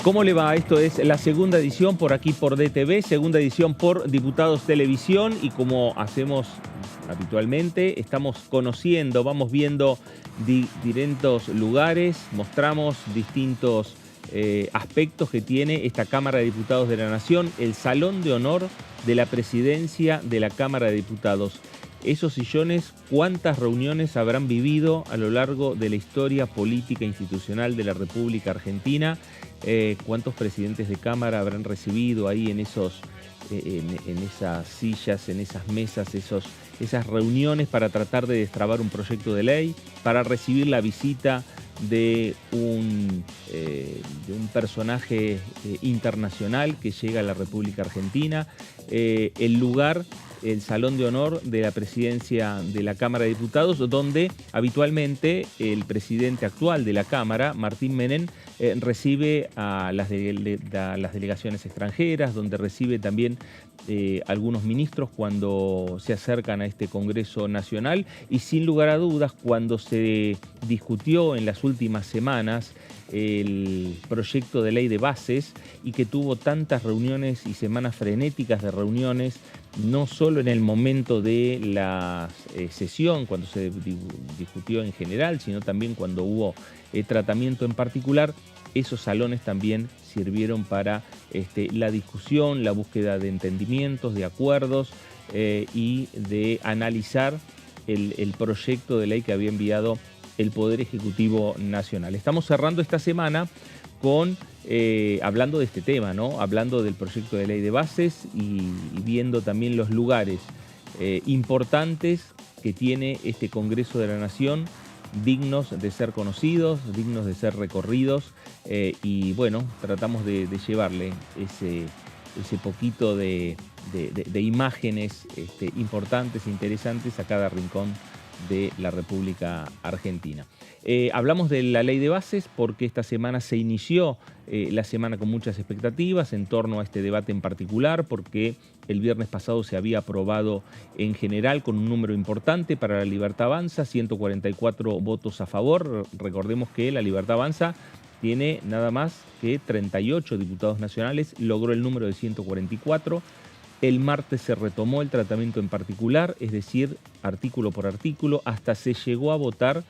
¿Cómo le va? Esto es la segunda edición por aquí por DTV, segunda edición por Diputados Televisión, y como hacemos habitualmente, estamos conociendo, vamos viendo distintos lugares, mostramos distintos aspectos que tiene esta Cámara de Diputados de la Nación, el Salón de Honor de la Presidencia de la Cámara de Diputados. Esos sillones, ¿cuántas reuniones habrán vivido a lo largo de la historia política e institucional de la República Argentina? ¿Cuántos presidentes de Cámara habrán recibido ahí en esas sillas, en esas mesas, esas reuniones para tratar de destrabar un proyecto de ley, para recibir la visita de un personaje internacional que llega a la República Argentina? El lugar, el Salón de Honor de la Presidencia de la Cámara de Diputados, donde habitualmente el presidente actual de la Cámara, Martín Menem, recibe a las delegaciones extranjeras, donde recibe también algunos ministros cuando se acercan a este Congreso Nacional, y sin lugar a dudas, cuando se discutió en las últimas semanas el proyecto de ley de bases, y que tuvo tantas reuniones y semanas frenéticas de reuniones, no solo en el momento de la sesión, cuando se discutió en general, sino también cuando hubo tratamiento en particular. Esos salones también sirvieron para la discusión, la búsqueda de entendimientos, de acuerdos y de analizar el proyecto de ley que había enviado el Poder Ejecutivo Nacional. Estamos cerrando esta semana con hablando de este tema, ¿no? Hablando del proyecto de ley de bases y viendo también los lugares importantes que tiene este Congreso de la Nación, dignos de ser conocidos, dignos de ser recorridos, y bueno, tratamos de llevarle ese poquito de imágenes importantes e interesantes a cada rincón de la República Argentina. Hablamos de la ley de bases porque esta semana se inició la semana con muchas expectativas en torno a este debate en particular, porque el viernes pasado se había aprobado en general con un número importante para La Libertad Avanza, 144 votos a favor. Recordemos que La Libertad Avanza tiene nada más que 38 diputados nacionales, logró el número de 144. El martes se retomó el tratamiento en particular, es decir, artículo por artículo, hasta se llegó a votar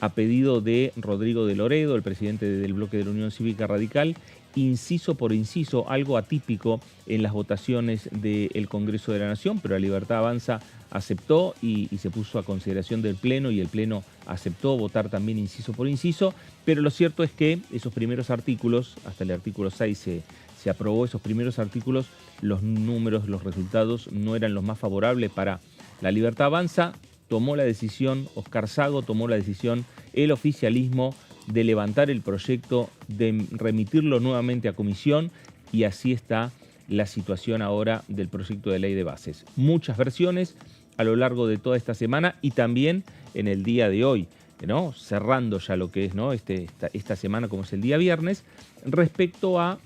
a pedido de Rodrigo de Loredo, el presidente del bloque de la Unión Cívica Radical, inciso por inciso, algo atípico en las votaciones del Congreso de la Nación, pero La Libertad Avanza aceptó y se puso a consideración del Pleno, y el Pleno aceptó votar también inciso por inciso. Pero lo cierto es que esos primeros artículos, hasta el artículo 6 se aprobó, esos primeros artículos, los números, los resultados no eran los más favorables para La Libertad Avanza. Tomó la decisión, Oscar Sago tomó la decisión, el oficialismo, de levantar el proyecto, de remitirlo nuevamente a comisión, y así está la situación ahora del proyecto de ley de bases. Muchas versiones a lo largo de toda esta semana y también en el día de hoy, ¿no? Cerrando ya lo que es, ¿no? esta semana, como es el día viernes, respecto a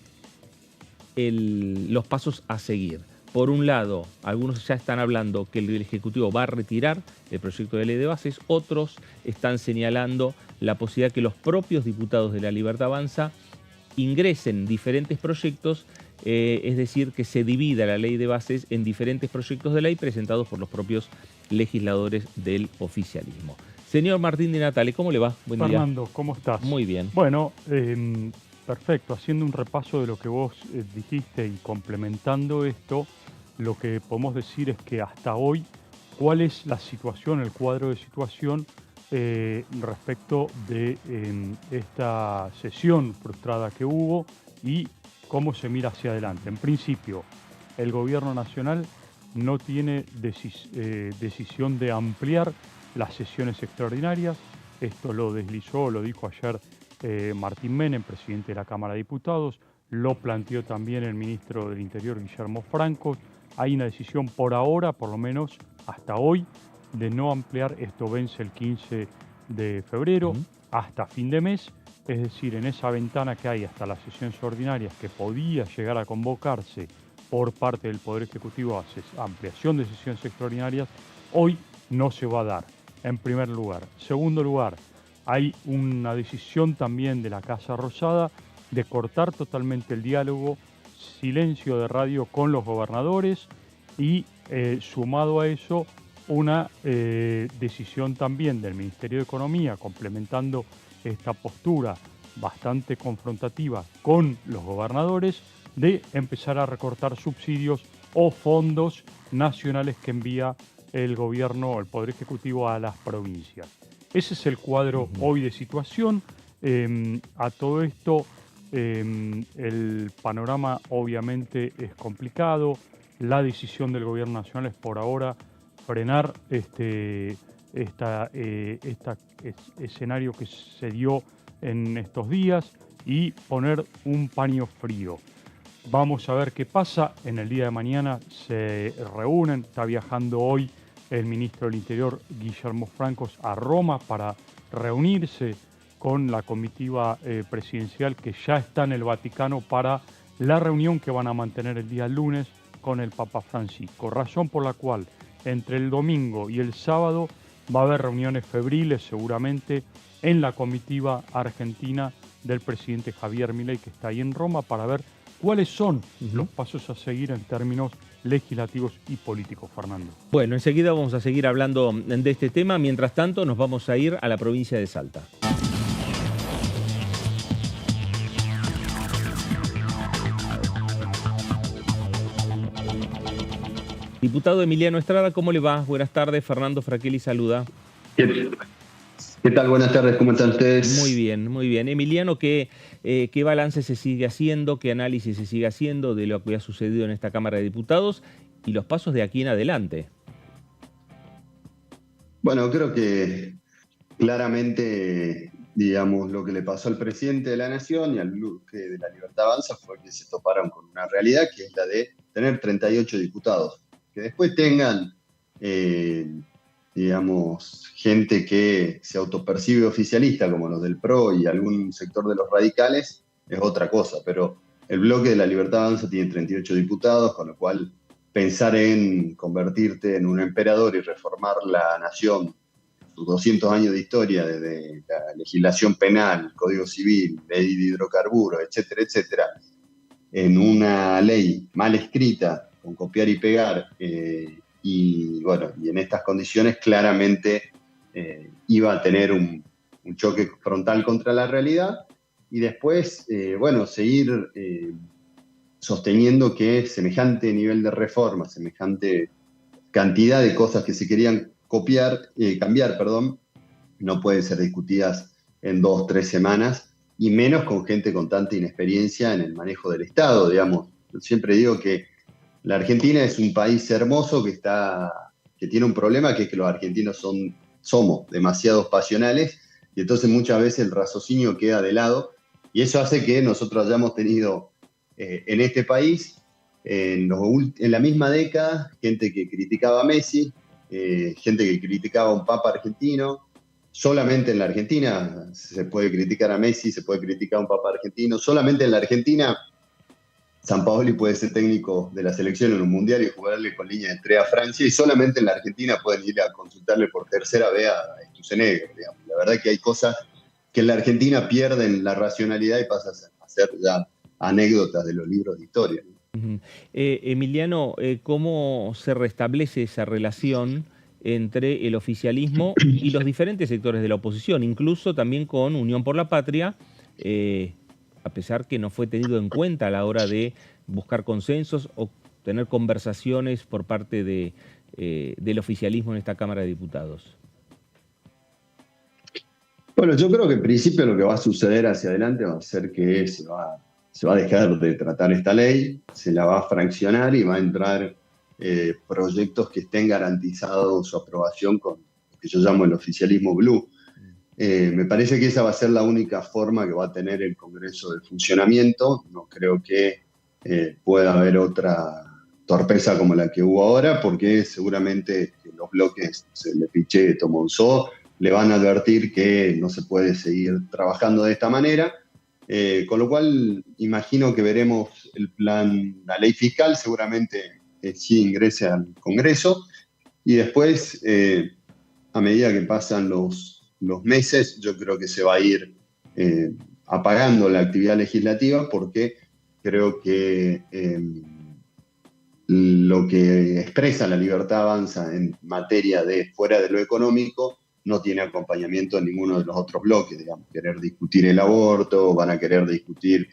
los pasos a seguir. Por un lado, algunos ya están hablando que el Ejecutivo va a retirar el proyecto de ley de bases, otros están señalando la posibilidad que los propios diputados de La Libertad Avanza ingresen diferentes proyectos, es decir, que se divida la ley de bases en diferentes proyectos de ley presentados por los propios legisladores del oficialismo. Señor Martín Di Natale, ¿cómo le va? Buen día. Fernando, ¿cómo estás? Muy bien. Bueno, perfecto. Haciendo un repaso de lo que vos dijiste y complementando esto, lo que podemos decir es que hasta hoy, ¿cuál es la situación, el cuadro de situación respecto de esta sesión frustrada que hubo y cómo se mira hacia adelante? En principio, el Gobierno Nacional no tiene decisión de ampliar las sesiones extraordinarias. Esto lo deslizó, lo dijo ayer Martín Menem, presidente de la Cámara de Diputados, lo planteó también el ministro del Interior, Guillermo Franco. Hay una decisión por ahora, por lo menos hasta hoy, de no ampliar. Esto vence el 15 de febrero hasta fin de mes, es decir, en esa ventana que hay hasta las sesiones ordinarias que podía llegar a convocarse por parte del Poder Ejecutivo a ampliación de sesiones extraordinarias, hoy no se va a dar, en primer lugar. Segundo lugar, hay una decisión también de la Casa Rosada de cortar totalmente el diálogo, silencio de radio con los gobernadores y sumado a eso una decisión también del Ministerio de Economía complementando esta postura bastante confrontativa con los gobernadores de empezar a recortar subsidios o fondos nacionales que envía el gobierno o el Poder Ejecutivo a las provincias. Ese es el cuadro hoy de situación. A todo esto, el panorama obviamente es complicado. La decisión del gobierno nacional es por ahora frenar este escenario que se dio en estos días y poner un paño frío. Vamos a ver qué pasa. En el día de mañana se reúnen, está viajando hoy el ministro del Interior, Guillermo Francos, a Roma para reunirse con la comitiva presidencial que ya está en el Vaticano para la reunión que van a mantener el día lunes con el Papa Francisco. Razón por la cual entre el domingo y el sábado va a haber reuniones febriles seguramente en la comitiva argentina del presidente Javier Milei, que está ahí en Roma, para ver cuáles son los pasos a seguir en términos legislativos y políticos, Fernando. Bueno, enseguida vamos a seguir hablando de este tema. Mientras tanto, nos vamos a ir a la provincia de Salta. Diputado Emiliano Estrada, ¿cómo le va? Buenas tardes, Fernando Fraquelli saluda. ¿Qué tal? Buenas tardes, ¿cómo están ustedes? Muy bien, muy bien. Emiliano, ¿qué balance se sigue haciendo, qué análisis se sigue haciendo de lo que ha sucedido en esta Cámara de Diputados y los pasos de aquí en adelante? Bueno, creo que claramente, digamos, lo que le pasó al presidente de la Nación y al bloque de la Libertad Avanza fue que se toparon con una realidad que es la de tener 38 diputados. Que después tengan, digamos, gente que se autopercibe oficialista, como los del PRO y algún sector de los radicales, es otra cosa. Pero el bloque de la Libertad Avanza tiene 38 diputados, con lo cual pensar en convertirte en un emperador y reformar la nación, sus 200 años de historia, desde la legislación penal, Código Civil, ley de hidrocarburos, etcétera, etcétera, en una ley mal escrita, con copiar y pegar, y bueno, y en estas condiciones claramente iba a tener un choque frontal contra la realidad, y después, bueno, seguir sosteniendo que semejante nivel de reforma, semejante cantidad de cosas que se querían cambiar, no pueden ser discutidas en 2 o 3 semanas, y menos con gente con tanta inexperiencia en el manejo del Estado, digamos. Yo siempre digo que la Argentina es un país hermoso que tiene un problema, que es que los argentinos somos demasiado pasionales, y entonces muchas veces el raciocinio queda de lado, y eso hace que nosotros hayamos tenido en este país, en la misma década, gente que criticaba a Messi, gente que criticaba a un papa argentino. Solamente en la Argentina se puede criticar a Messi, se puede criticar a un papa argentino. Solamente en la Argentina Sampaoli puede ser técnico de la selección en un mundial y jugarle con línea de 3 a Francia, y solamente en la Argentina pueden ir a consultarle por tercera vez a Sturzenegger, digamos. La verdad que hay cosas que en la Argentina pierden la racionalidad y pasan a ser ya anécdotas de los libros de historia, ¿no? Emiliano, ¿cómo se restablece esa relación entre el oficialismo y los diferentes sectores de la oposición, incluso también con Unión por la Patria, a pesar que no fue tenido en cuenta a la hora de buscar consensos o tener conversaciones por parte del oficialismo en esta Cámara de Diputados? Bueno, yo creo que en principio lo que va a suceder hacia adelante va a ser que se va a dejar de tratar esta ley, se la va a fraccionar y va a entrar proyectos que estén garantizados su aprobación con lo que yo llamo el oficialismo blue. Me parece que esa va a ser la única forma que va a tener el Congreso de funcionamiento. No creo que pueda haber otra torpeza como la que hubo ahora, porque seguramente los bloques, Le Pichetto, Monzó, le van a advertir que no se puede seguir trabajando de esta manera. Con lo cual, imagino que veremos el plan, la ley fiscal, seguramente sí ingrese al Congreso, y después, a medida que pasan los meses, yo creo que se va a ir apagando la actividad legislativa porque creo que lo que expresa la libertad avanza en materia de fuera de lo económico no tiene acompañamiento en ninguno de los otros bloques, digamos, querer discutir el aborto, van a querer discutir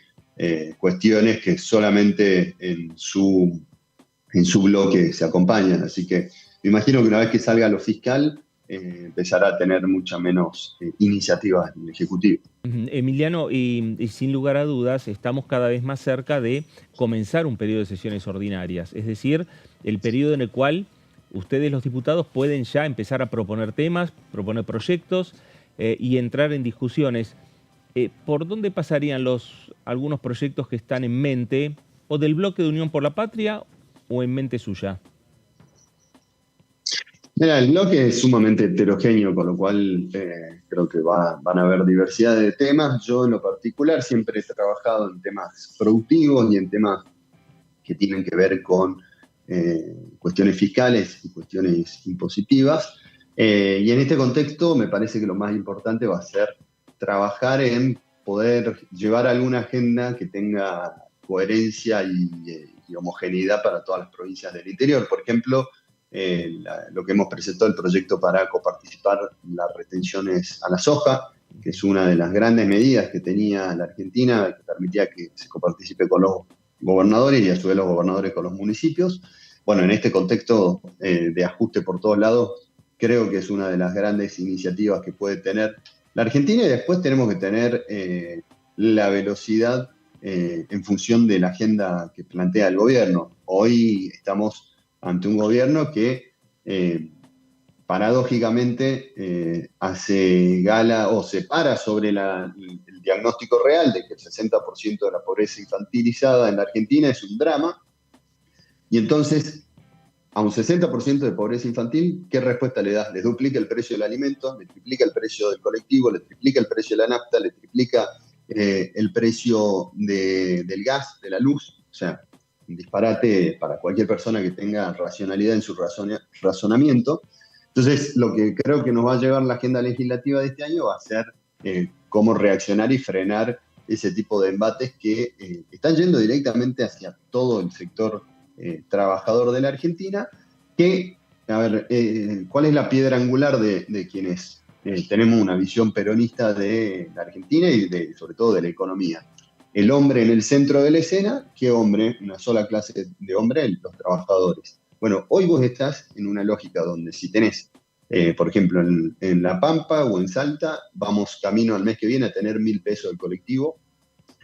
cuestiones que solamente en su bloque se acompañan. Así que me imagino que una vez que salga lo fiscal, empezará a tener mucha menos iniciativas en el Ejecutivo. Emiliano, y sin lugar a dudas, estamos cada vez más cerca de comenzar un periodo de sesiones ordinarias, es decir, el periodo en el cual ustedes los diputados pueden ya empezar a proponer temas, proponer proyectos y entrar en discusiones. ¿Por dónde pasarían algunos proyectos que están en mente, o del bloque de Unión por la Patria, o en mente suya? Mira, el bloque es sumamente heterogéneo, con lo cual creo que van a haber diversidad de temas. Yo en lo particular siempre he trabajado en temas productivos y en temas que tienen que ver con cuestiones fiscales y cuestiones impositivas. Y en este contexto me parece que lo más importante va a ser trabajar en poder llevar alguna agenda que tenga coherencia y homogeneidad para todas las provincias del interior. Por ejemplo, lo que hemos presentado, el proyecto para coparticipar las retenciones a la soja, que es una de las grandes medidas que tenía la Argentina, que permitía que se coparticipe con los gobernadores y a su vez los gobernadores con los municipios. Bueno, en este contexto de ajuste por todos lados, creo que es una de las grandes iniciativas que puede tener la Argentina, y después tenemos que tener la velocidad en función de la agenda que plantea el gobierno. Hoy estamos ante un gobierno que paradójicamente hace gala o se para sobre el diagnóstico real de que el 60% de la pobreza infantilizada en la Argentina es un drama, y entonces a un 60% de pobreza infantil, ¿qué respuesta le das? Les duplica el precio del alimento, le triplica el precio del colectivo, le triplica el precio de la nafta, le triplica el precio del gas, de la luz. O sea, un disparate para cualquier persona que tenga racionalidad en su razonamiento. Entonces, lo que creo que nos va a llevar la agenda legislativa de este año va a ser cómo reaccionar y frenar ese tipo de embates que están yendo directamente hacia todo el sector trabajador de la Argentina, que, a ver, ¿cuál es la piedra angular de quienes tenemos una visión peronista de la Argentina y sobre todo de la economía? El hombre en el centro de la escena. ¿Qué hombre? Una sola clase de hombre, los trabajadores. Bueno, hoy vos estás en una lógica donde si tenés, por ejemplo, en La Pampa o en Salta, vamos camino al mes que viene a tener 1.000 pesos el colectivo.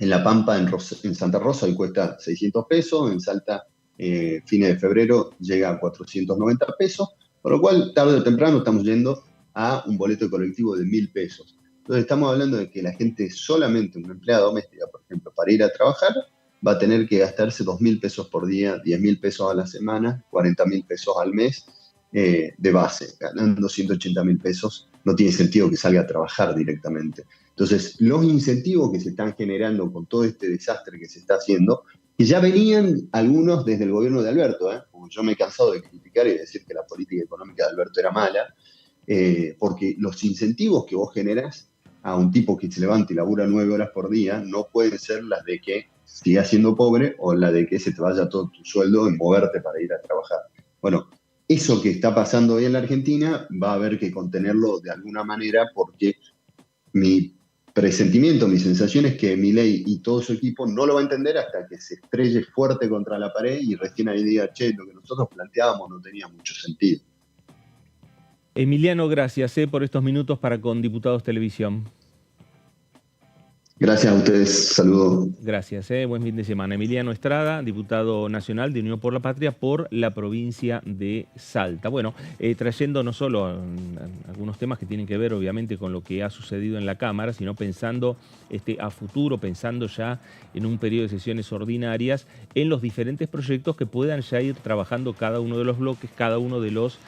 En La Pampa, en Santa Rosa, hoy cuesta 600 pesos. En Salta, fines de febrero, llega a 490 pesos. Por lo cual, tarde o temprano, estamos yendo a un boleto de colectivo de 1.000 pesos. Entonces estamos hablando de que la gente, solamente una empleada doméstica, por ejemplo, para ir a trabajar, va a tener que gastarse 2.000 pesos por día, 10.000 pesos a la semana, 40.000 pesos al mes de base. Ganando 180.000 pesos, no tiene sentido que salga a trabajar directamente. Entonces, los incentivos que se están generando con todo este desastre que se está haciendo, que ya venían algunos desde el gobierno de Alberto, porque yo me he cansado de criticar y de decir que la política económica de Alberto era mala, porque los incentivos que vos generás a un tipo que se levanta y labura 9 horas por día no pueden ser las de que sigas siendo pobre o la de que se te vaya todo tu sueldo en moverte para ir a trabajar. Bueno, eso que está pasando hoy en la Argentina va a haber que contenerlo de alguna manera, porque mi presentimiento, mi sensación es que Milei y todo su equipo no lo va a entender hasta que se estrelle fuerte contra la pared y recién ahí diga, che, lo que nosotros planteábamos no tenía mucho sentido. Emiliano, gracias por estos minutos para con Diputados Televisión. Gracias a ustedes, saludos. Gracias, buen fin de semana. Emiliano Estrada, diputado nacional de Unión por la Patria por la provincia de Salta. Bueno, trayendo no solo algunos temas que tienen que ver obviamente con lo que ha sucedido en la Cámara, sino pensando a futuro, pensando ya en un periodo de sesiones ordinarias, en los diferentes proyectos que puedan ya ir trabajando cada uno de los bloques, cada uno de los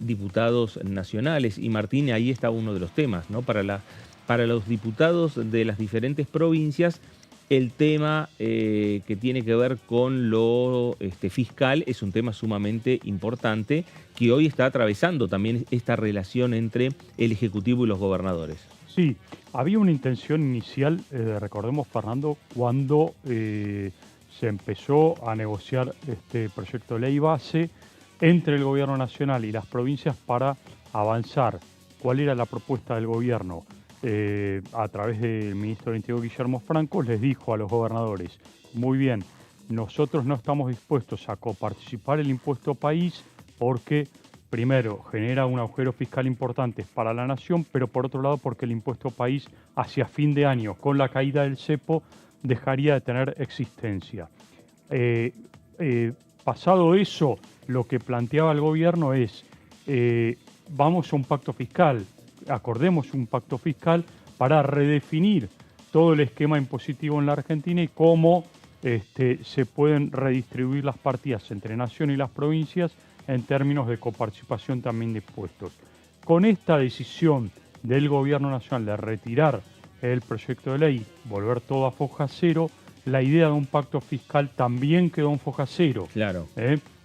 diputados nacionales. Y Martín, ahí está uno de los temas, ¿no? Para los diputados de las diferentes provincias, el tema que tiene que ver con lo fiscal es un tema sumamente importante que hoy está atravesando también esta relación entre el Ejecutivo y los gobernadores. Sí, había una intención inicial, recordemos, Fernando, cuando se empezó a negociar este proyecto de ley base entre el gobierno nacional y las provincias para avanzar. ¿Cuál era la propuesta del gobierno? A través del ministro del Interior, Guillermo Franco, les dijo a los gobernadores: muy bien, nosotros no estamos dispuestos a coparticipar el impuesto país porque, primero, genera un agujero fiscal importante para la nación, pero por otro lado porque el impuesto país hacia fin de año, con la caída del cepo, dejaría de tener existencia. Eh, Pasado eso, lo que planteaba el gobierno es, vamos a un pacto fiscal, acordemos un pacto fiscal para redefinir todo el esquema impositivo en la Argentina y cómo se pueden redistribuir las partidas entre nación y las provincias en términos de coparticipación también de impuestos. Con esta decisión del gobierno nacional de retirar el proyecto de ley, volver todo a foja cero, la idea de un pacto fiscal también quedó en foja cero. Claro.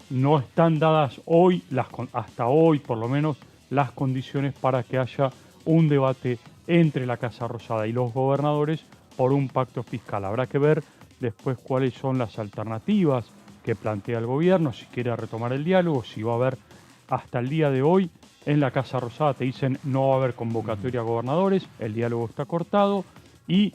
No están dadas hoy, hasta hoy por lo menos, las condiciones para que haya un debate entre la Casa Rosada y los gobernadores por un pacto fiscal. Habrá que ver después cuáles son las alternativas que plantea el gobierno, si quiere retomar el diálogo, si va a haber. Hasta el día de hoy en la Casa Rosada te dicen no va a haber convocatoria a gobernadores, el diálogo está cortado y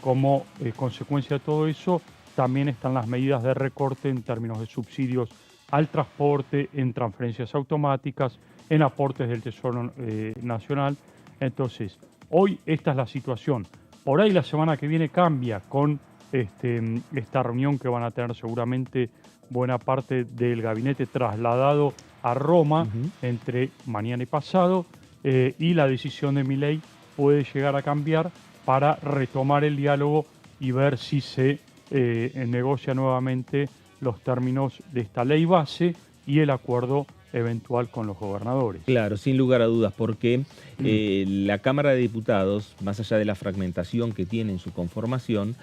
como consecuencia de todo eso también están las medidas de recorte en términos de subsidios al transporte, en transferencias automáticas, en aportes del Tesoro Nacional. Entonces, hoy esta es la situación. Por ahí la semana que viene cambia con esta reunión que van a tener seguramente buena parte del gabinete trasladado a Roma entre mañana y pasado, y la decisión de Milei puede llegar a cambiar para retomar el diálogo y ver si se negocia nuevamente los términos de esta ley base y el acuerdo eventual con los gobernadores. Claro, sin lugar a dudas, porque la Cámara de Diputados, más allá de la fragmentación que tiene en su conformación,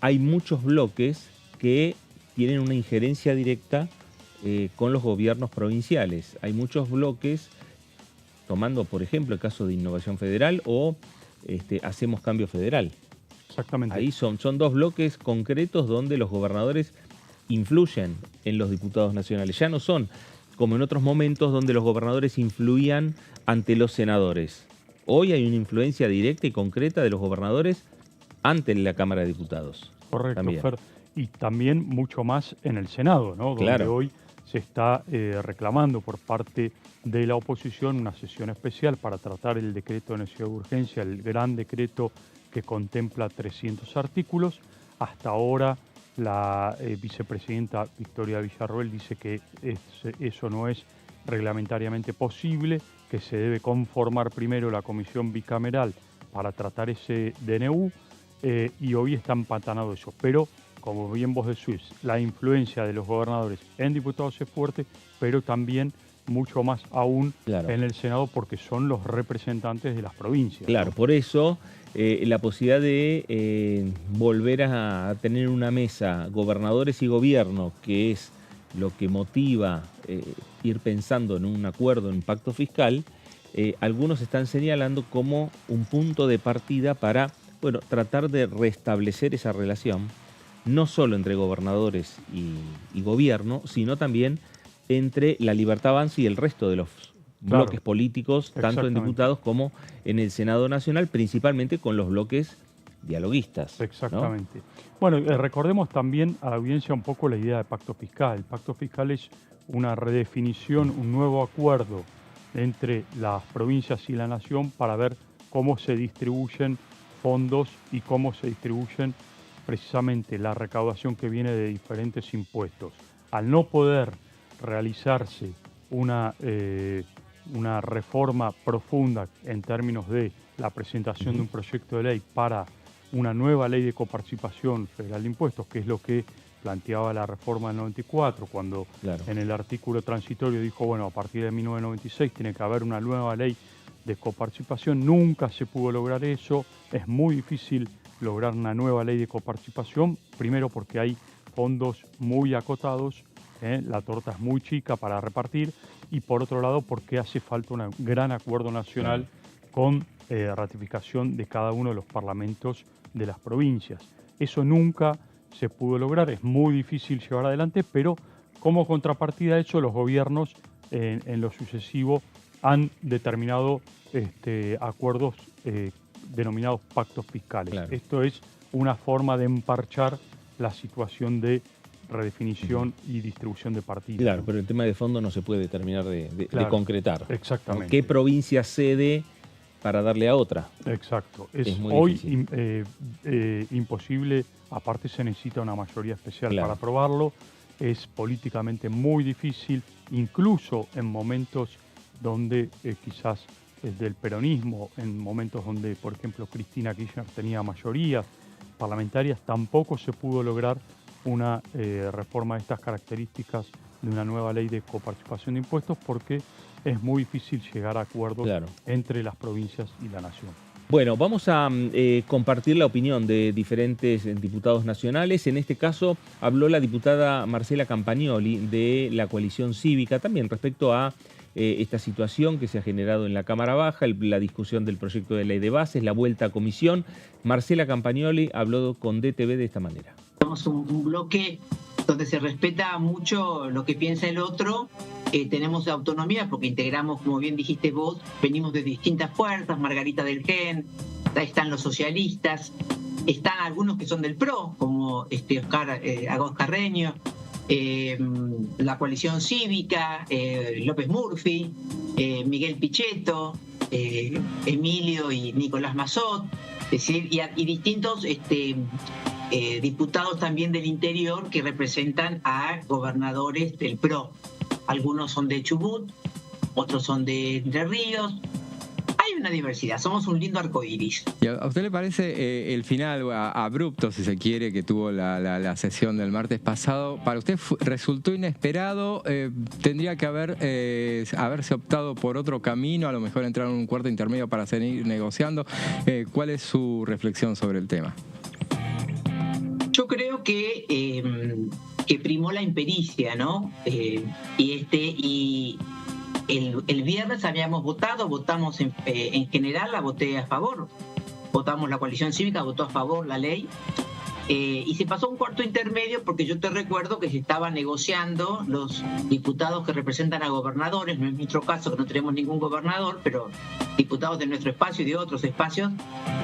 hay muchos bloques que tienen una injerencia directa con los gobiernos provinciales. Hay muchos bloques, tomando por ejemplo el caso de Innovación Federal o Hacemos Cambio Federal. Exactamente. Ahí son dos bloques concretos donde los gobernadores influyen en los diputados nacionales. Ya no son como en otros momentos donde los gobernadores influían ante los senadores. Hoy hay una influencia directa y concreta de los gobernadores ante la Cámara de Diputados. Correcto, también. Fer. Y también mucho más en el Senado, ¿no? Donde Claro. hoy se está reclamando por parte de la oposición una sesión especial para tratar el decreto de necesidad de urgencia, el gran decreto que contempla 300 artículos. Hasta ahora la vicepresidenta Victoria Villarroel dice que eso no es reglamentariamente posible, que se debe conformar primero la comisión bicameral para tratar ese DNU, y hoy está empantanado eso. Pero, como bien vos decís, la influencia de los gobernadores en diputados es fuerte, pero también mucho más aún en el Senado porque son los representantes de las provincias. Claro, ¿no? Por eso la posibilidad de volver a tener una mesa gobernadores y gobierno, que es lo que motiva ir pensando en un acuerdo, en un pacto fiscal, algunos están señalando como un punto de partida para, bueno, tratar de restablecer esa relación, no solo entre gobernadores y gobierno, sino también entre la Libertad Avanza y el resto de los bloques políticos, tanto en diputados como en el Senado Nacional, principalmente con los bloques dialoguistas. Exactamente. ¿No? Bueno, recordemos también a la audiencia un poco la idea de pacto fiscal. El pacto fiscal es una redefinición, un nuevo acuerdo entre las provincias y la nación para ver cómo se distribuyen fondos y cómo se distribuyen precisamente la recaudación que viene de diferentes impuestos. Al no poder realizarse una reforma profunda en términos de la presentación de un proyecto de ley para una nueva ley de coparticipación federal de impuestos, que es lo que planteaba la reforma del 94, cuando en el artículo transitorio dijo, bueno, a partir de 1996 tiene que haber una nueva ley de coparticipación. Nunca se pudo lograr eso, es muy difícil lograr una nueva ley de coparticipación, primero porque hay fondos muy acotados, la torta es muy chica para repartir, y por otro lado porque hace falta un gran acuerdo nacional con ratificación de cada uno de los parlamentos de las provincias. Eso nunca se pudo lograr, es muy difícil llevar adelante, pero como contrapartida a eso, los gobiernos en lo sucesivo han determinado acuerdos denominados pactos fiscales. Claro. Esto es una forma de emparchar la situación de redefinición y distribución de partidos. Claro, pero el tema de fondo no se puede terminar de Claro, concretar. exactamente. ¿No? ¿Qué provincia cede para darle a otra? Exacto. Es muy hoy difícil. imposible, aparte se necesita una mayoría especial Claro. para aprobarlo, es políticamente muy difícil, incluso en momentos donde quizás del peronismo, en momentos donde, por ejemplo, Cristina Kirchner tenía mayorías parlamentarias, tampoco se pudo lograr una reforma de estas características de una nueva ley de coparticipación de impuestos porque es muy difícil llegar a acuerdos Claro. entre las provincias y la nación. Bueno, vamos a compartir la opinión de diferentes diputados nacionales. En este caso habló la diputada Marcela Campagnoli de la Coalición Cívica, también respecto a esta situación que se ha generado en la Cámara Baja, la discusión del proyecto de ley de bases, la vuelta a comisión. Marcela Campagnoli habló con DTV de esta manera. Somos un bloque donde se respeta mucho lo que piensa el otro. Tenemos autonomía porque integramos, como bien dijiste vos, venimos de distintas fuerzas, Margarita del Gen, ahí están los socialistas, están algunos que son del PRO, como Agos Carreño, la Coalición Cívica, López Murphy, Miguel Pichetto, Emilio y Nicolás Massot, es decir, y distintos diputados también del interior que representan a gobernadores del PRO. Algunos son de Chubut, otros son de Entre Ríos. Hay una diversidad, somos un lindo arcoíris. ¿Y a usted le parece el final abrupto, si se quiere, que tuvo la sesión del martes pasado? ¿Para usted resultó inesperado? ¿Tendría que haberse optado por otro camino, a lo mejor entrar en un cuarto intermedio para seguir negociando? ¿Cuál es su reflexión sobre el tema? Yo creo que primó la impericia, ¿no? Y el viernes habíamos votamos en general, la voté a favor. Votamos la Coalición Cívica, votó a favor la ley. Y se pasó un cuarto intermedio porque yo te recuerdo que se estaba negociando los diputados que representan a gobernadores, no es nuestro caso que no tenemos ningún gobernador, pero diputados de nuestro espacio y de otros espacios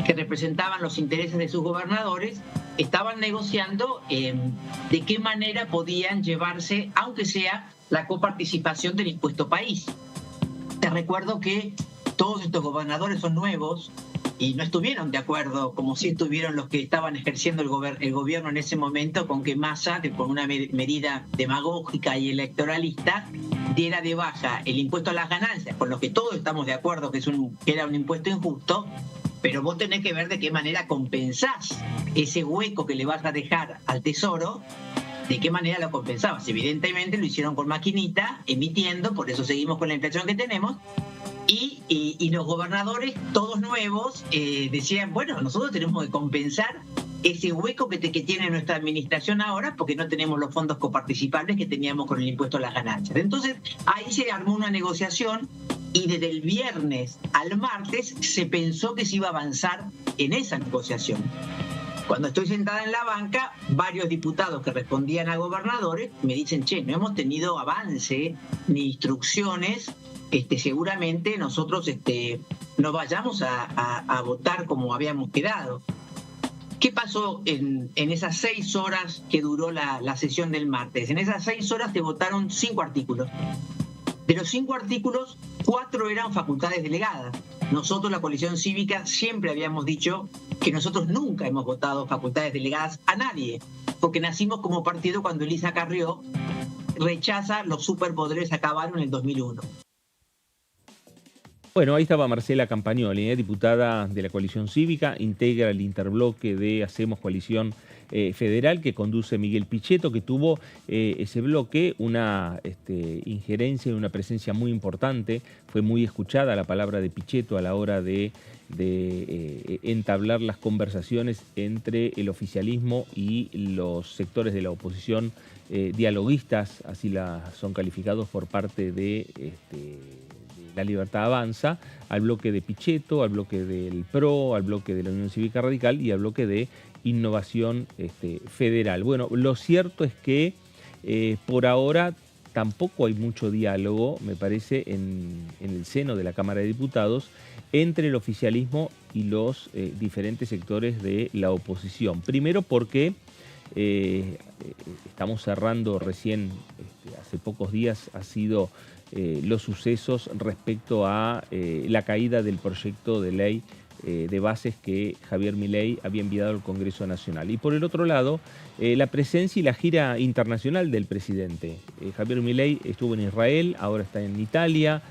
que representaban los intereses de sus gobernadores, estaban negociando de qué manera podían llevarse, aunque sea la coparticipación del impuesto país. Te recuerdo que todos estos gobernadores son nuevos y no estuvieron de acuerdo, como sí estuvieron los que estaban ejerciendo el gobierno en ese momento, con que Massa, con una medida demagógica y electoralista, diera de baja el impuesto a las ganancias, con lo que todos estamos de acuerdo que era un impuesto injusto, pero vos tenés que ver de qué manera compensás ese hueco que le vas a dejar al Tesoro. ¿De qué manera lo compensabas? Evidentemente lo hicieron con maquinita, emitiendo, por eso seguimos con la inflación que tenemos. Y los gobernadores, todos nuevos, decían, bueno, nosotros tenemos que compensar ese hueco que tiene nuestra administración ahora porque no tenemos los fondos coparticipables que teníamos con el impuesto a las ganancias. Entonces, ahí se armó una negociación y desde el viernes al martes se pensó que se iba a avanzar en esa negociación. Cuando estoy sentada en la banca, varios diputados que respondían a gobernadores me dicen, che, no hemos tenido avance ni instrucciones, seguramente nosotros no vayamos a votar como habíamos quedado. ¿Qué pasó en esas 6 horas que duró la sesión del martes? En esas 6 horas se votaron 5 artículos. De los 5 artículos, 4 eran facultades delegadas. Nosotros, la Coalición Cívica, siempre habíamos dicho que nosotros nunca hemos votado facultades delegadas a nadie, porque nacimos como partido cuando Elisa Carrió rechaza los superpoderes a Caballo en el 2001. Bueno, ahí estaba Marcela Campagnoli, diputada de la Coalición Cívica, integra el interbloque de Hacemos Coalición Federal que conduce Miguel Pichetto, que tuvo ese bloque una injerencia y una presencia muy importante. Fue muy escuchada la palabra de Pichetto a la hora de entablar las conversaciones entre el oficialismo y los sectores de la oposición dialoguistas, así son calificados por parte de La Libertad Avanza, al bloque de Pichetto, al bloque del PRO, al bloque de la Unión Cívica Radical y al bloque de Innovación Federal. Bueno, lo cierto es que por ahora tampoco hay mucho diálogo, me parece, en el seno de la Cámara de Diputados entre el oficialismo y los diferentes sectores de la oposición. Primero porque estamos cerrando recién, hace pocos días, ha sido los sucesos respecto a la caída del proyecto de ley de bases que Javier Milei había enviado al Congreso Nacional. Y por el otro lado, la presencia y la gira internacional del presidente. Javier Milei estuvo en Israel, ahora está en Italia.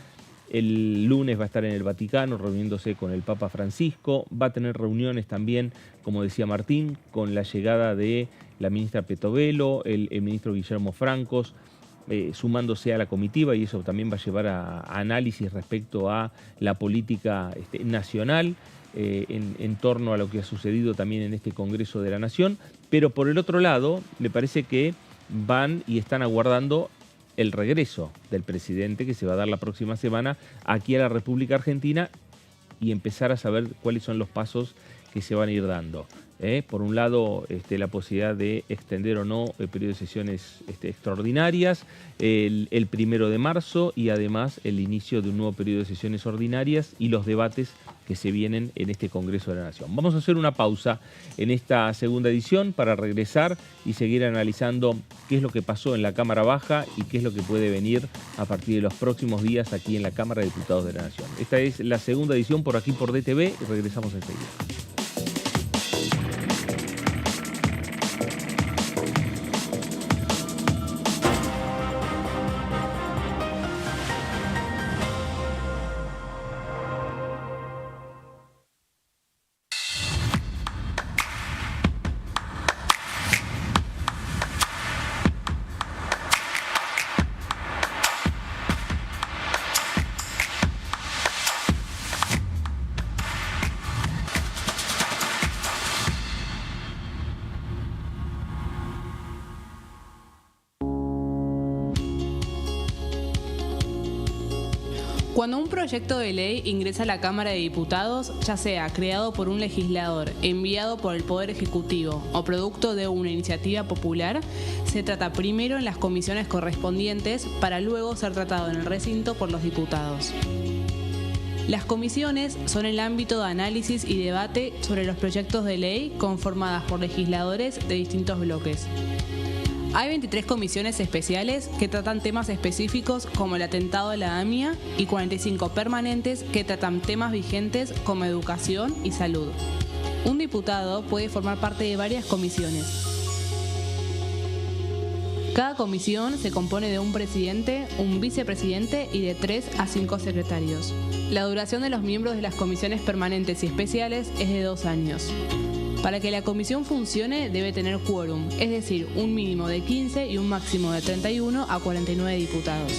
El lunes va a estar en el Vaticano reuniéndose con el Papa Francisco. Va a tener reuniones también, como decía Martín, con la llegada de la ministra Petovelo, el ministro Guillermo Francos, sumándose a la comitiva, y eso también va a llevar a análisis respecto a la política nacional en torno a lo que ha sucedido también en este Congreso de la Nación. Pero por el otro lado, me parece que van y están aguardando el regreso del presidente, que se va a dar la próxima semana aquí a la República Argentina, y empezar a saber cuáles son los pasos que se van a ir dando. Por un lado, la posibilidad de extender o no el periodo de sesiones extraordinarias el 1 de marzo, y además el inicio de un nuevo periodo de sesiones ordinarias y los debates que se vienen en este Congreso de la Nación. Vamos a hacer una pausa en esta segunda edición para regresar y seguir analizando qué es lo que pasó en la Cámara Baja y qué es lo que puede venir a partir de los próximos días aquí en la Cámara de Diputados de la Nación. Esta es la segunda edición por aquí por DTV y regresamos enseguida. Cuando un proyecto de ley ingresa a la Cámara de Diputados, ya sea creado por un legislador, enviado por el Poder Ejecutivo o producto de una iniciativa popular, se trata primero en las comisiones correspondientes para luego ser tratado en el recinto por los diputados. Las comisiones son el ámbito de análisis y debate sobre los proyectos de ley conformadas por legisladores de distintos bloques. Hay 23 comisiones especiales que tratan temas específicos como el atentado a la AMIA y 45 permanentes que tratan temas vigentes como educación y salud. Un diputado puede formar parte de varias comisiones. Cada comisión se compone de un presidente, un vicepresidente y de 3 a 5 secretarios. La duración de los miembros de las comisiones permanentes y especiales es de 2 años. Para que la comisión funcione debe tener quórum, es decir, un mínimo de 15 y un máximo de 31 a 49 diputados.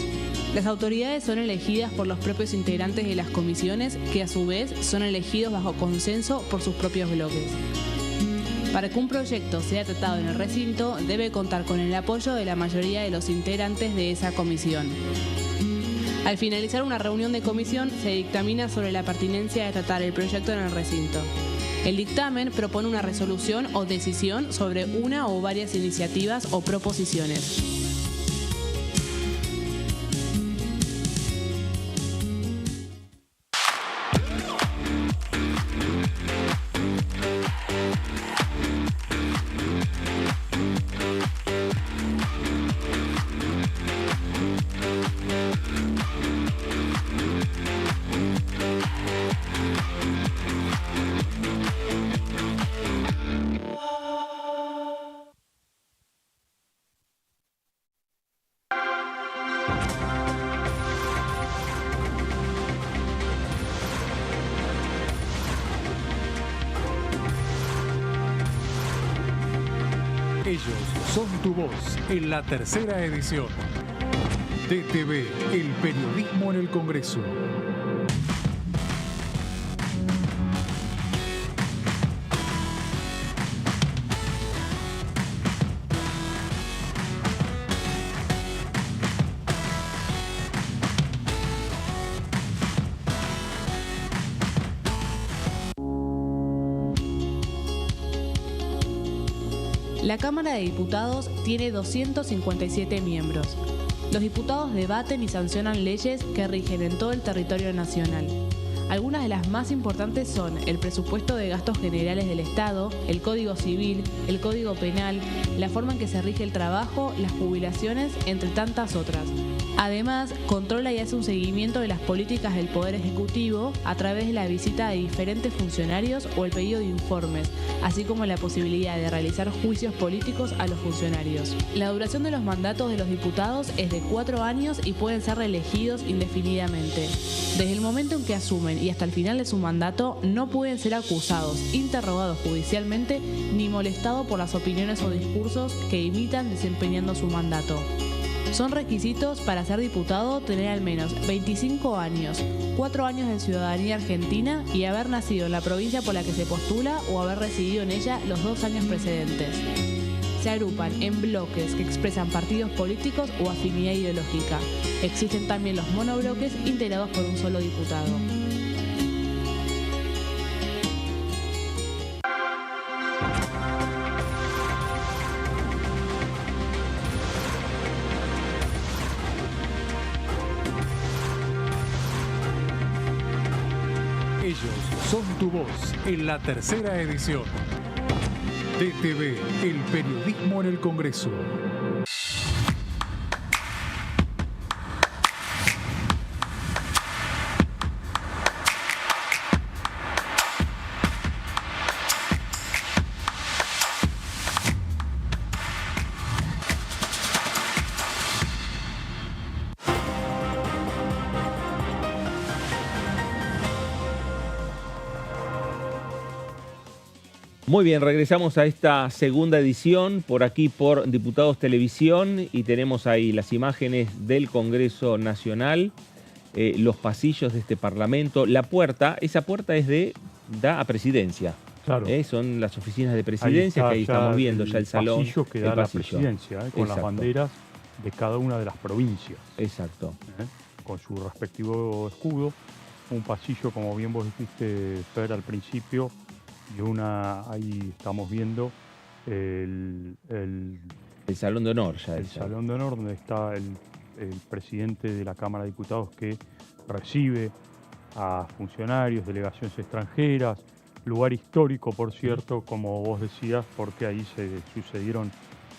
Las autoridades son elegidas por los propios integrantes de las comisiones, que a su vez son elegidos bajo consenso por sus propios bloques. Para que un proyecto sea tratado en el recinto, debe contar con el apoyo de la mayoría de los integrantes de esa comisión. Al finalizar una reunión de comisión, se dictamina sobre la pertinencia de tratar el proyecto en el recinto. El dictamen propone una resolución o decisión sobre una o varias iniciativas o proposiciones. Ellos son tu voz en la tercera edición. DTV, el periodismo en el Congreso. La Cámara de Diputados tiene 257 miembros. Los diputados debaten y sancionan leyes que rigen en todo el territorio nacional. Algunas de las más importantes son el presupuesto de gastos generales del Estado, el Código Civil, el Código Penal, la forma en que se rige el trabajo, las jubilaciones, entre tantas otras. Además, controla y hace un seguimiento de las políticas del Poder Ejecutivo a través de la visita de diferentes funcionarios o el pedido de informes, así como la posibilidad de realizar juicios políticos a los funcionarios. La duración de los mandatos de los diputados es de 4 años y pueden ser reelegidos indefinidamente. Desde el momento en que asumen y hasta el final de su mandato, no pueden ser acusados, interrogados judicialmente ni molestados por las opiniones o discursos que imitan desempeñando su mandato. Son requisitos para ser diputado tener al menos 25 años, 4 años de ciudadanía argentina y haber nacido en la provincia por la que se postula o haber residido en ella los 2 años precedentes. Se agrupan en bloques que expresan partidos políticos o afinidad ideológica. Existen también los monobloques integrados por un solo diputado. Ellos son tu voz en la tercera edición. DTV, el periodismo en el Congreso. Muy bien, regresamos a esta segunda edición por aquí por Diputados Televisión y tenemos ahí las imágenes del Congreso Nacional, los pasillos de este Parlamento, la puerta, esa puerta da a Presidencia. Claro. Son las oficinas de Presidencia, que ahí estamos viendo ya el salón. Pasillo que da a la Presidencia, con Exacto. las banderas de cada una de las provincias. Exacto. Con su respectivo escudo. Un pasillo, como bien vos dijiste, Fer, al principio. Y ahí estamos viendo el Salón de Honor ya. El Salón de Honor, donde está el presidente de la Cámara de Diputados que recibe a funcionarios, delegaciones extranjeras. Lugar histórico, por cierto, como vos decías, porque ahí se sucedieron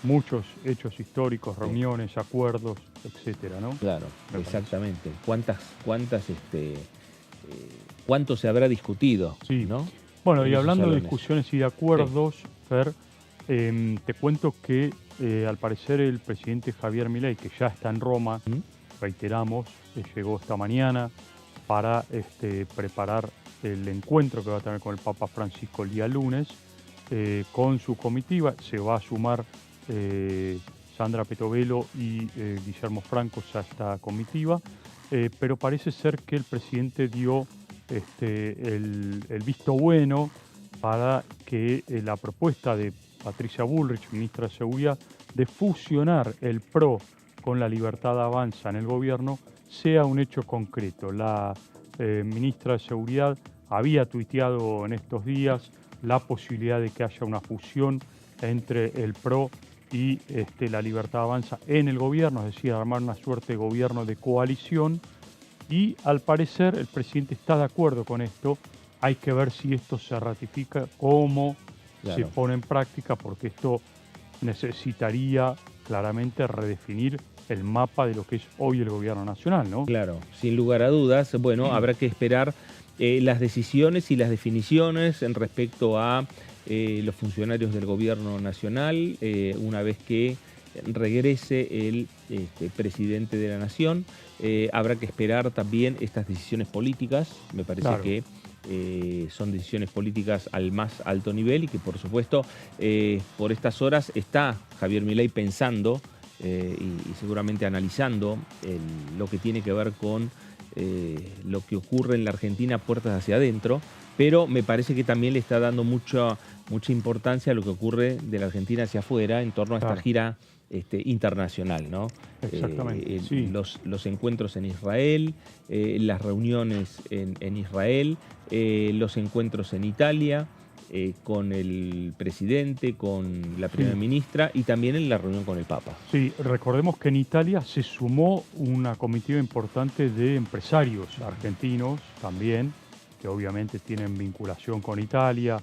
muchos hechos históricos, reuniones, acuerdos, etcétera, ¿no? Claro, exactamente. ¿Cuánto se habrá discutido? Sí. ¿No? Bueno, y hablando de discusiones y de acuerdos, sí. Fer, te cuento que al parecer el presidente Javier Milei, que ya está en Roma, reiteramos, llegó esta mañana para preparar el encuentro que va a tener con el Papa Francisco el día lunes, con su comitiva. Se va a sumar Sandra Petovelo y Guillermo Franco a esta comitiva, pero parece ser que el presidente dio el visto bueno para que la propuesta de Patricia Bullrich, ministra de Seguridad, de fusionar el PRO con la Libertad Avanza en el gobierno sea un hecho concreto. La ministra de Seguridad había tuiteado en estos días la posibilidad de que haya una fusión entre el PRO y la Libertad Avanza en el gobierno, es decir, armar una suerte de gobierno de coalición. Y al parecer el presidente está de acuerdo con esto. Hay que ver si esto se ratifica, cómo se pone en práctica, porque esto necesitaría claramente redefinir el mapa de lo que es hoy el gobierno nacional, ¿no? Claro, sin lugar a dudas. Bueno, habrá que esperar las decisiones y las definiciones en respecto a los funcionarios del gobierno nacional, una vez que regrese el presidente de la Nación. Habrá que esperar también estas decisiones políticas. Me parece que son decisiones políticas al más alto nivel y que, por supuesto, por estas horas está Javier Milei pensando y seguramente analizando lo que tiene que ver con lo que ocurre en la Argentina puertas hacia adentro, pero me parece que también le está dando mucha importancia a lo que ocurre de la Argentina hacia afuera en torno a esta gira internacional, ¿no? Exactamente. Sí. Los encuentros en Israel, las reuniones en Israel, los encuentros en Italia, con el presidente, con la primera ministra y también en la reunión con el Papa. Sí, recordemos que en Italia se sumó una comitiva importante de empresarios argentinos también, que obviamente tienen vinculación con Italia.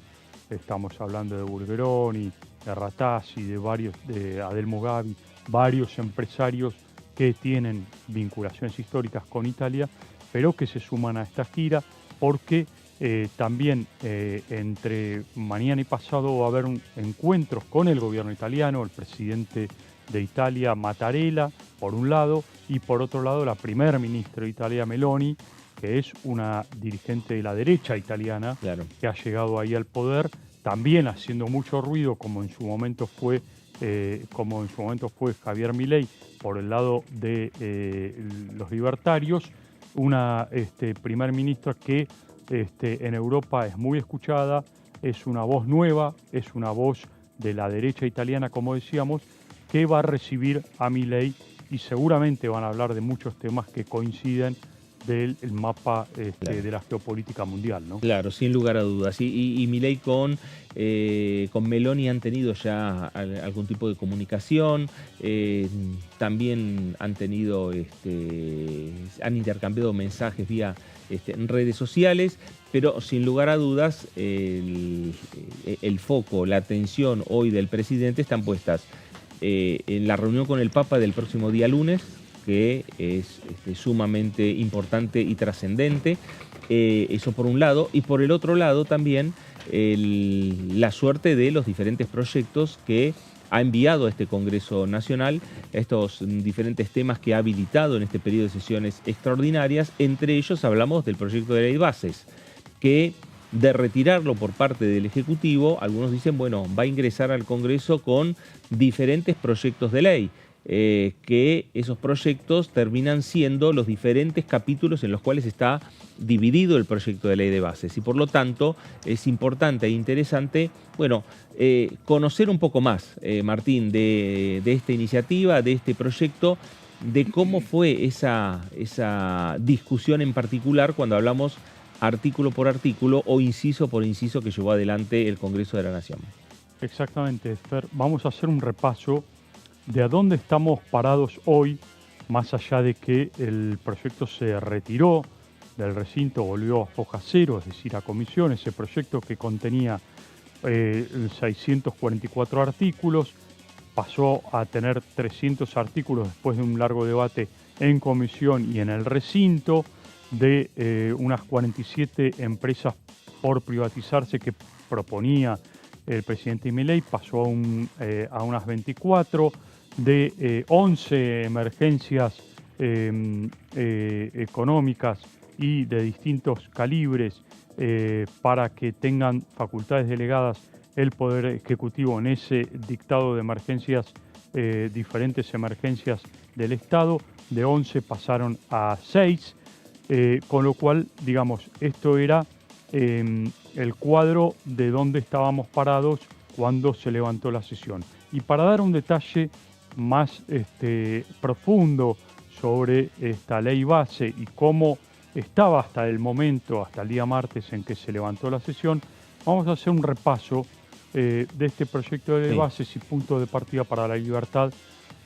Estamos hablando de Bulgeroni, de Ratazzi, de Adelmo Gavi, varios empresarios que tienen vinculaciones históricas con Italia, pero que se suman a esta gira porque también entre mañana y pasado va a haber encuentros con el gobierno italiano, el presidente de Italia, Mattarella, por un lado, y por otro lado la primer ministra de Italia, Meloni, que es una dirigente de la derecha italiana, Claro. que ha llegado ahí al poder, también haciendo mucho ruido, como en su momento fue Javier Milei, por el lado de los libertarios, una primer ministra que en Europa es muy escuchada, es una voz nueva, es una voz de la derecha italiana, como decíamos, que va a recibir a Milei y seguramente van a hablar de muchos temas que coinciden del mapa Claro. de la geopolítica mundial, ¿no? Claro, sin lugar a dudas. Y Milei con Meloni han tenido ya algún tipo de comunicación, también han tenido, han intercambiado mensajes vía en redes sociales, pero sin lugar a dudas el foco, la atención hoy del presidente están puestas en la reunión con el Papa del próximo día lunes, que es sumamente importante y trascendente, eso por un lado, y por el otro lado también la suerte de los diferentes proyectos que ha enviado a este Congreso Nacional, estos diferentes temas que ha habilitado en este periodo de sesiones extraordinarias. Entre ellos hablamos del proyecto de ley bases, que de retirarlo por parte del Ejecutivo, algunos dicen, bueno, va a ingresar al Congreso con diferentes proyectos de ley, que esos proyectos terminan siendo los diferentes capítulos en los cuales está dividido el proyecto de ley de bases. Y por lo tanto es importante e interesante, bueno, conocer un poco más, Martín, de esta iniciativa, de este proyecto, de cómo fue esa discusión en particular cuando hablamos artículo por artículo o inciso por inciso que llevó adelante el Congreso de la Nación. Exactamente, Fer. Vamos a hacer un repaso de a dónde estamos parados hoy, más allá de que el proyecto se retiró del recinto, volvió a foja cero, es decir, a comisión, ese proyecto que contenía 644 artículos, pasó a tener 300 artículos después de un largo debate en comisión y en el recinto, de unas 47 empresas por privatizarse que proponía el presidente Milei, pasó a unas 24, de 11 emergencias económicas y de distintos calibres para que tengan facultades delegadas el Poder Ejecutivo en ese dictado de emergencias, diferentes emergencias del Estado. De 11 pasaron a 6, con lo cual, digamos, esto era el cuadro de dónde estábamos parados cuando se levantó la sesión. Y para dar un detalle más profundo sobre esta ley base y cómo estaba hasta el momento, hasta el día martes en que se levantó la sesión, vamos a hacer un repaso de este proyecto de ley bases y punto de partida para la libertad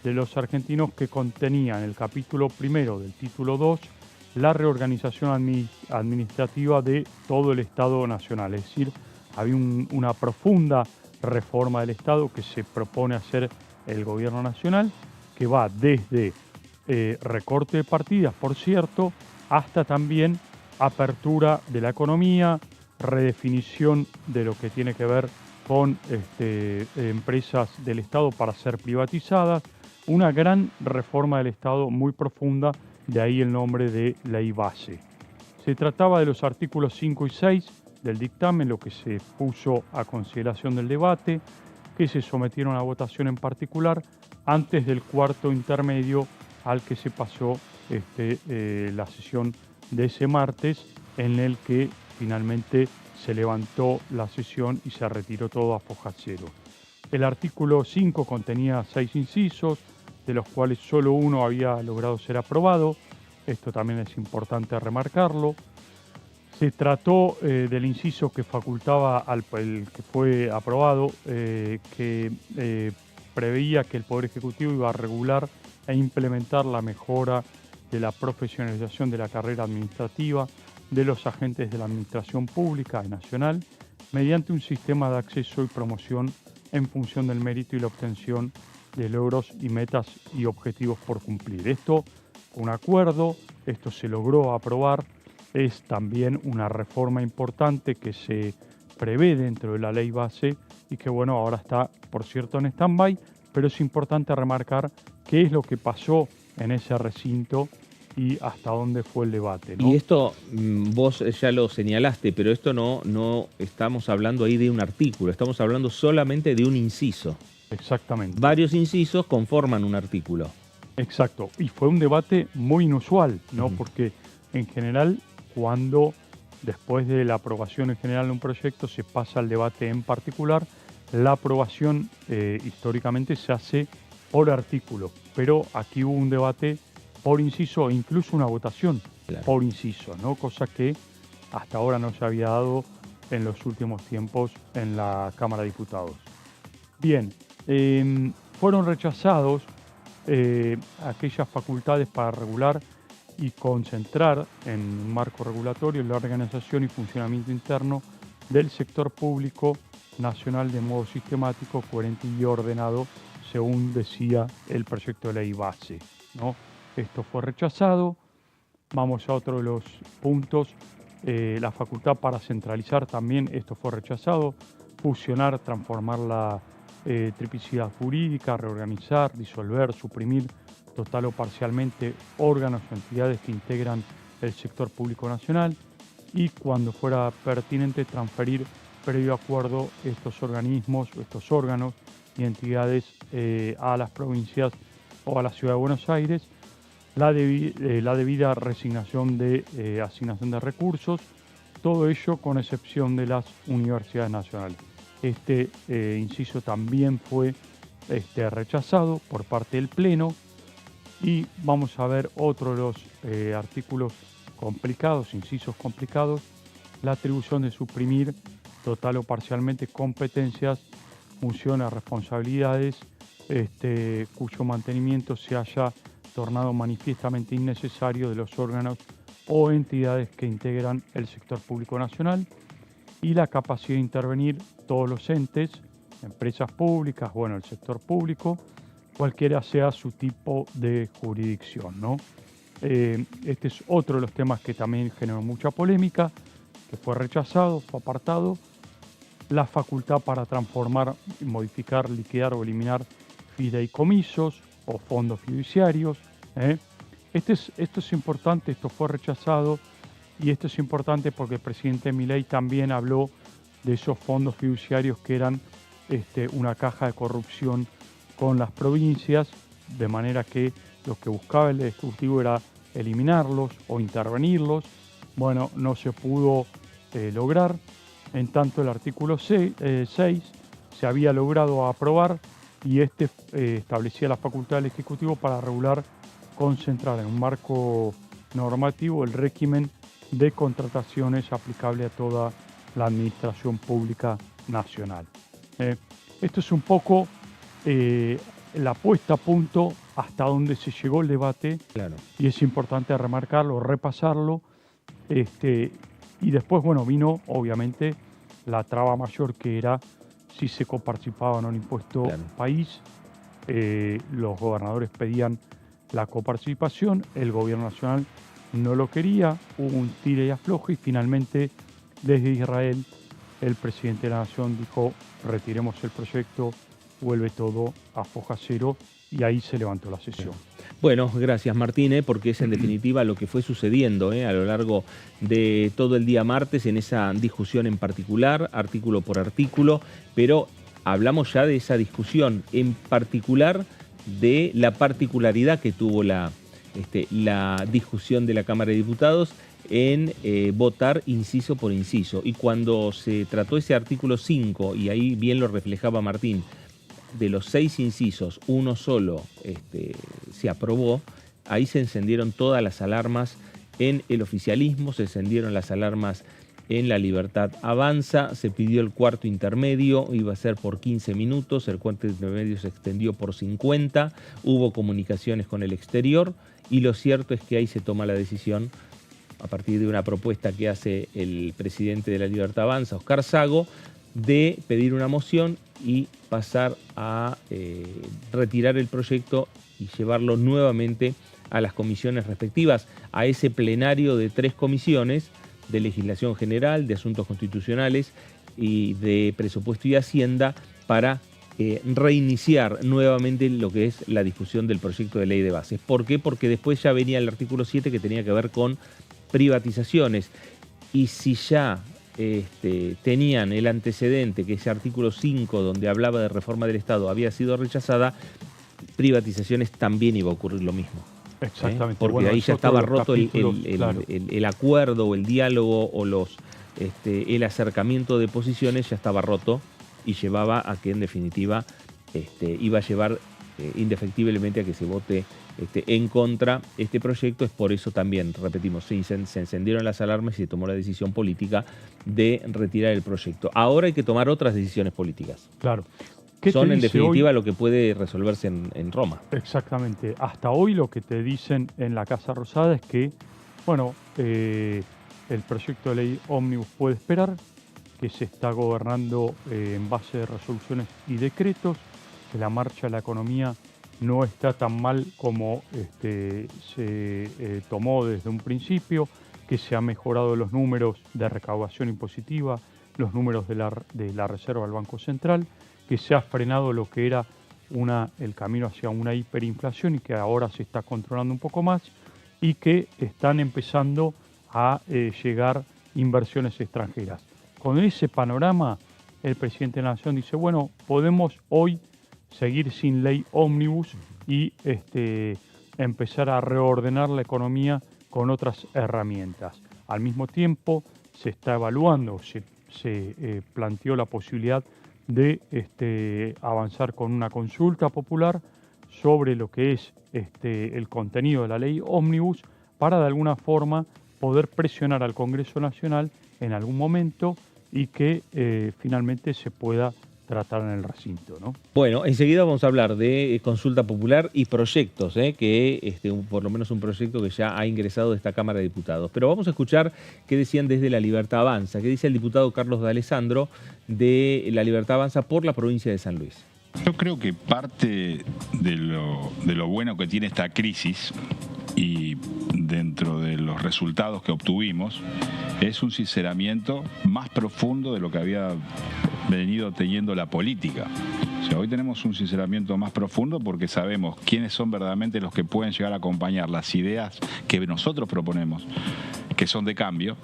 de los argentinos, que contenía en el capítulo primero del título 2 la reorganización administrativa de todo el Estado Nacional. Es decir, había una profunda reforma del Estado que se propone hacer el Gobierno Nacional, que va desde recorte de partidas, por cierto, hasta también apertura de la economía, redefinición de lo que tiene que ver con empresas del Estado para ser privatizadas, una gran reforma del Estado muy profunda, de ahí el nombre de ley base. Se trataba de los artículos 5 y 6 del dictamen, lo que se puso a consideración del debate, que se sometieron a votación en particular antes del cuarto intermedio al que se pasó la sesión de ese martes, en el que finalmente se levantó la sesión y se retiró todo a foja cero. El artículo 5 contenía 6 incisos, de los cuales solo uno había logrado ser aprobado. Esto también es importante remarcarlo. Se trató del inciso que facultaba el que fue aprobado, que preveía que el Poder Ejecutivo iba a regular e implementar la mejora de la profesionalización de la carrera administrativa de los agentes de la Administración Pública y Nacional mediante un sistema de acceso y promoción en función del mérito y la obtención de logros y metas y objetivos por cumplir. Esto fue un acuerdo, esto se logró aprobar, es también una reforma importante que se prevé dentro de la ley base y que bueno, ahora está, por cierto, en stand-by, pero es importante remarcar qué es lo que pasó en ese recinto y hasta dónde fue el debate, ¿no? Y esto vos ya lo señalaste, pero esto no estamos hablando ahí de un artículo, estamos hablando solamente de un inciso. Exactamente. Varios incisos conforman un artículo. Exacto, y fue un debate muy inusual, ¿no? Porque en general, cuando después de la aprobación en general de un proyecto se pasa al debate en particular, la aprobación históricamente se hace por artículo, pero aquí hubo un debate por inciso e incluso una votación por inciso, ¿no? Cosa que hasta ahora no se había dado en los últimos tiempos en la Cámara de Diputados. Bien, fueron rechazados aquellas facultades para regular y concentrar en un marco regulatorio la organización y funcionamiento interno del sector público nacional de modo sistemático, coherente y ordenado, según decía el proyecto de ley base, ¿no? Esto fue rechazado. Vamos a otro de los puntos. La facultad para centralizar también, esto fue rechazado. Fusionar, transformar la triplicidad jurídica, reorganizar, disolver, suprimir total o parcialmente órganos o entidades que integran el sector público nacional y cuando fuera pertinente transferir previo acuerdo estos organismos, estos órganos y entidades a las provincias o a la Ciudad de Buenos Aires, la debida asignación de recursos, todo ello con excepción de las universidades nacionales. Este inciso también fue rechazado por parte del Pleno y vamos a ver otro de los artículos complicados, incisos complicados, la atribución de suprimir total o parcialmente competencias, funciones, responsabilidades, cuyo mantenimiento se haya tornado manifiestamente innecesario de los órganos o entidades que integran el sector público nacional y la capacidad de intervenir todos los entes, empresas públicas, bueno, el sector público, cualquiera sea su tipo de jurisdicción, ¿no? Este es otro de los temas que también generó mucha polémica, que fue rechazado, fue apartado. La facultad para transformar, modificar, liquidar o eliminar fideicomisos o fondos fiduciarios. Esto es importante, esto fue rechazado y esto es importante porque el presidente Milei también habló de esos fondos fiduciarios que eran una caja de corrupción con las provincias, de manera que lo que buscaba el Ejecutivo era eliminarlos o intervenirlos. Bueno, no se pudo lograr. En tanto, el artículo 6 se había logrado aprobar y establecía la facultad del Ejecutivo para regular, concentrar en un marco normativo el régimen de contrataciones aplicable a toda la administración pública nacional. Esto es un poco la puesta a punto hasta donde se llegó el debate, claro. Y es importante remarcarlo, repasarlo, y después, bueno, vino obviamente la traba mayor que era si se coparticipaba o no el impuesto país. Los gobernadores pedían la coparticipación, el gobierno nacional no lo quería, hubo un tire y afloje y finalmente desde Israel el presidente de la nación dijo retiremos el proyecto, vuelve todo a foja cero y ahí se levantó la sesión. Bueno, gracias Martín, porque es en definitiva lo que fue sucediendo a lo largo de todo el día martes en esa discusión en particular, artículo por artículo, pero hablamos ya de esa discusión en particular de la particularidad que tuvo la discusión de la Cámara de Diputados en votar inciso por inciso. Y cuando se trató ese artículo 5, y ahí bien lo reflejaba Martín, de los 6 incisos, uno solo se aprobó, ahí se encendieron todas las alarmas en el oficialismo, se encendieron las alarmas en La Libertad Avanza, se pidió el cuarto intermedio, iba a ser por 15 minutos, el cuarto intermedio se extendió por 50, hubo comunicaciones con el exterior y lo cierto es que ahí se toma la decisión, a partir de una propuesta que hace el presidente de La Libertad Avanza, Oscar Sago, de pedir una moción y pasar a retirar el proyecto y llevarlo nuevamente a las comisiones respectivas, a ese plenario de 3 comisiones, de Legislación General, de Asuntos Constitucionales y de Presupuesto y Hacienda, para reiniciar nuevamente lo que es la discusión del proyecto de ley de bases. ¿Por qué? Porque después ya venía el artículo 7 que tenía que ver con privatizaciones, y si ya tenían el antecedente que ese artículo 5, donde hablaba de reforma del Estado, había sido rechazada, privatizaciones también iba a ocurrir lo mismo. Exactamente. Porque bueno, ahí ya estaba roto claro. el acuerdo o el diálogo o el acercamiento de posiciones, ya estaba roto y llevaba a que en definitiva iba a llevar indefectiblemente a que se vote en contra este proyecto. Es por eso también, repetimos, se encendieron las alarmas y se tomó la decisión política de retirar el proyecto. Ahora hay que tomar otras decisiones políticas. Claro. Son en definitiva lo que puede resolverse en Roma. Exactamente. Hasta hoy lo que te dicen en la Casa Rosada es que, bueno, el proyecto de ley ómnibus puede esperar, que se está gobernando en base de resoluciones y decretos, que la marcha de la economía no está tan mal como se tomó desde un principio, que se han mejorado los números de recaudación impositiva, los números de la reserva del Banco Central, que se ha frenado lo que era el camino hacia una hiperinflación y que ahora se está controlando un poco más, y que están empezando a llegar inversiones extranjeras. Con ese panorama, el presidente de la Nación dice, bueno, podemos hoy seguir sin ley ómnibus y empezar a reordenar la economía con otras herramientas. Al mismo tiempo, se está evaluando, se planteó la posibilidad de avanzar con una consulta popular sobre lo que es el contenido de la ley ómnibus, para de alguna forma poder presionar al Congreso Nacional en algún momento y que finalmente se pueda tratar en el recinto, ¿no? Bueno, enseguida vamos a hablar de consulta popular y proyectos, que por lo menos un proyecto que ya ha ingresado de esta Cámara de Diputados. Pero vamos a escuchar qué decían desde La Libertad Avanza, qué dice el diputado Carlos D'Alessandro de La Libertad Avanza por la provincia de San Luis. Yo creo que parte de lo bueno que tiene esta crisis, y dentro de los resultados que obtuvimos, es un sinceramiento más profundo de lo que había venido teniendo la política. O sea, hoy tenemos un sinceramiento más profundo porque sabemos quiénes son verdaderamente los que pueden llegar a acompañar las ideas que nosotros proponemos, que son de cambio,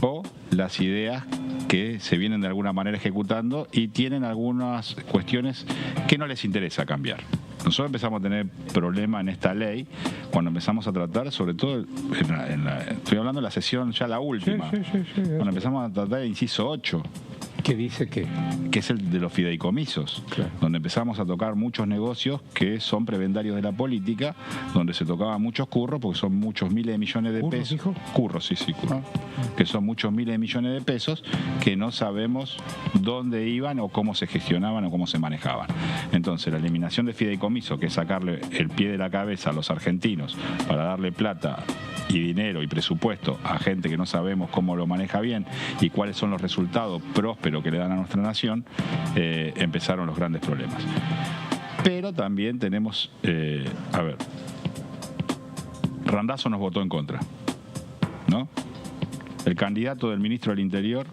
o las ideas que se vienen de alguna manera ejecutando y tienen algunas cuestiones que no les interesa cambiar. Nosotros empezamos a tener problemas en esta ley cuando empezamos a tratar, sobre todo, estoy hablando de la sesión ya la última, cuando empezamos a tratar el inciso 8. ¿Qué dice qué? Que es el de los fideicomisos, claro. Donde empezamos a tocar muchos negocios que son prebendarios de la política, donde se tocaban muchos curros, porque son muchos miles de millones de pesos. ¿Dijo? Curros, sí, curros. Que son muchos miles de millones de pesos que no sabemos dónde iban o cómo se gestionaban o cómo se manejaban. Entonces, la eliminación de fideicomiso, que es sacarle el pie de la cabeza a los argentinos para darle plata y dinero y presupuesto a gente que no sabemos cómo lo maneja bien y cuáles son los resultados prósperos que le dan a nuestra nación, empezaron los grandes problemas. Pero también tenemos, Randazzo nos votó en contra, ¿no? El candidato del ministro del Interior,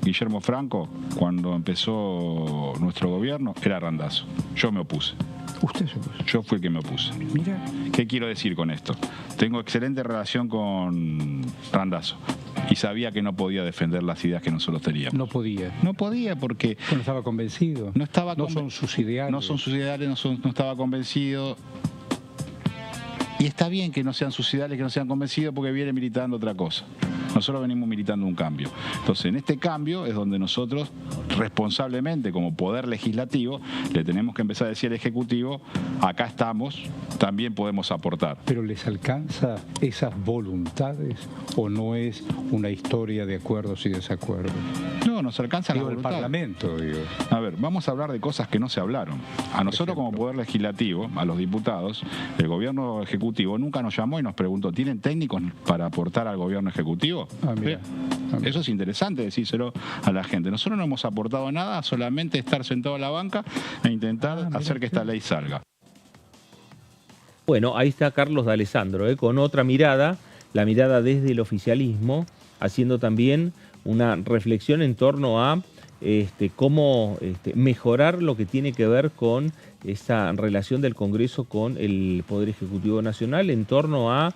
Guillermo Franco, cuando empezó nuestro gobierno, era Randazzo. Yo me opuse. ¿Usted se opuso? Yo fui el que me opuse. Mira. ¿Qué quiero decir con esto? Tengo excelente relación con Randazzo y sabía que no podía defender las ideas que nosotros teníamos. No podía. No podía porque... No estaba convencido. No estaba no son sus ideales. No son sus ideales, no estaba convencido. Y está bien que no sean sus ideales, que no sean convencidos, porque viene militando otra cosa. Nosotros venimos militando un cambio. Entonces, en este cambio es donde nosotros responsablemente como poder legislativo le tenemos que empezar a decir al Ejecutivo, acá estamos, también podemos aportar. ¿Pero les alcanza esas voluntades o no es una historia de acuerdos y desacuerdos? No, nos alcanza la El voluntad. Parlamento, digo. A ver, vamos a hablar de cosas que no se hablaron. A nosotros como Poder Legislativo, a los diputados, el gobierno ejecutivo nunca nos llamó y nos preguntó, ¿tienen técnicos para aportar al gobierno ejecutivo? Mira. Eso es interesante decírselo a la gente. Nosotros no hemos aportado nada, solamente estar sentado en la banca e intentar hacer que esta ley salga. Bueno, ahí está Carlos D'Alessandro, con otra mirada, la mirada desde el oficialismo, haciendo también una reflexión en torno a cómo mejorar lo que tiene que ver con esa relación del Congreso con el Poder Ejecutivo Nacional, en torno a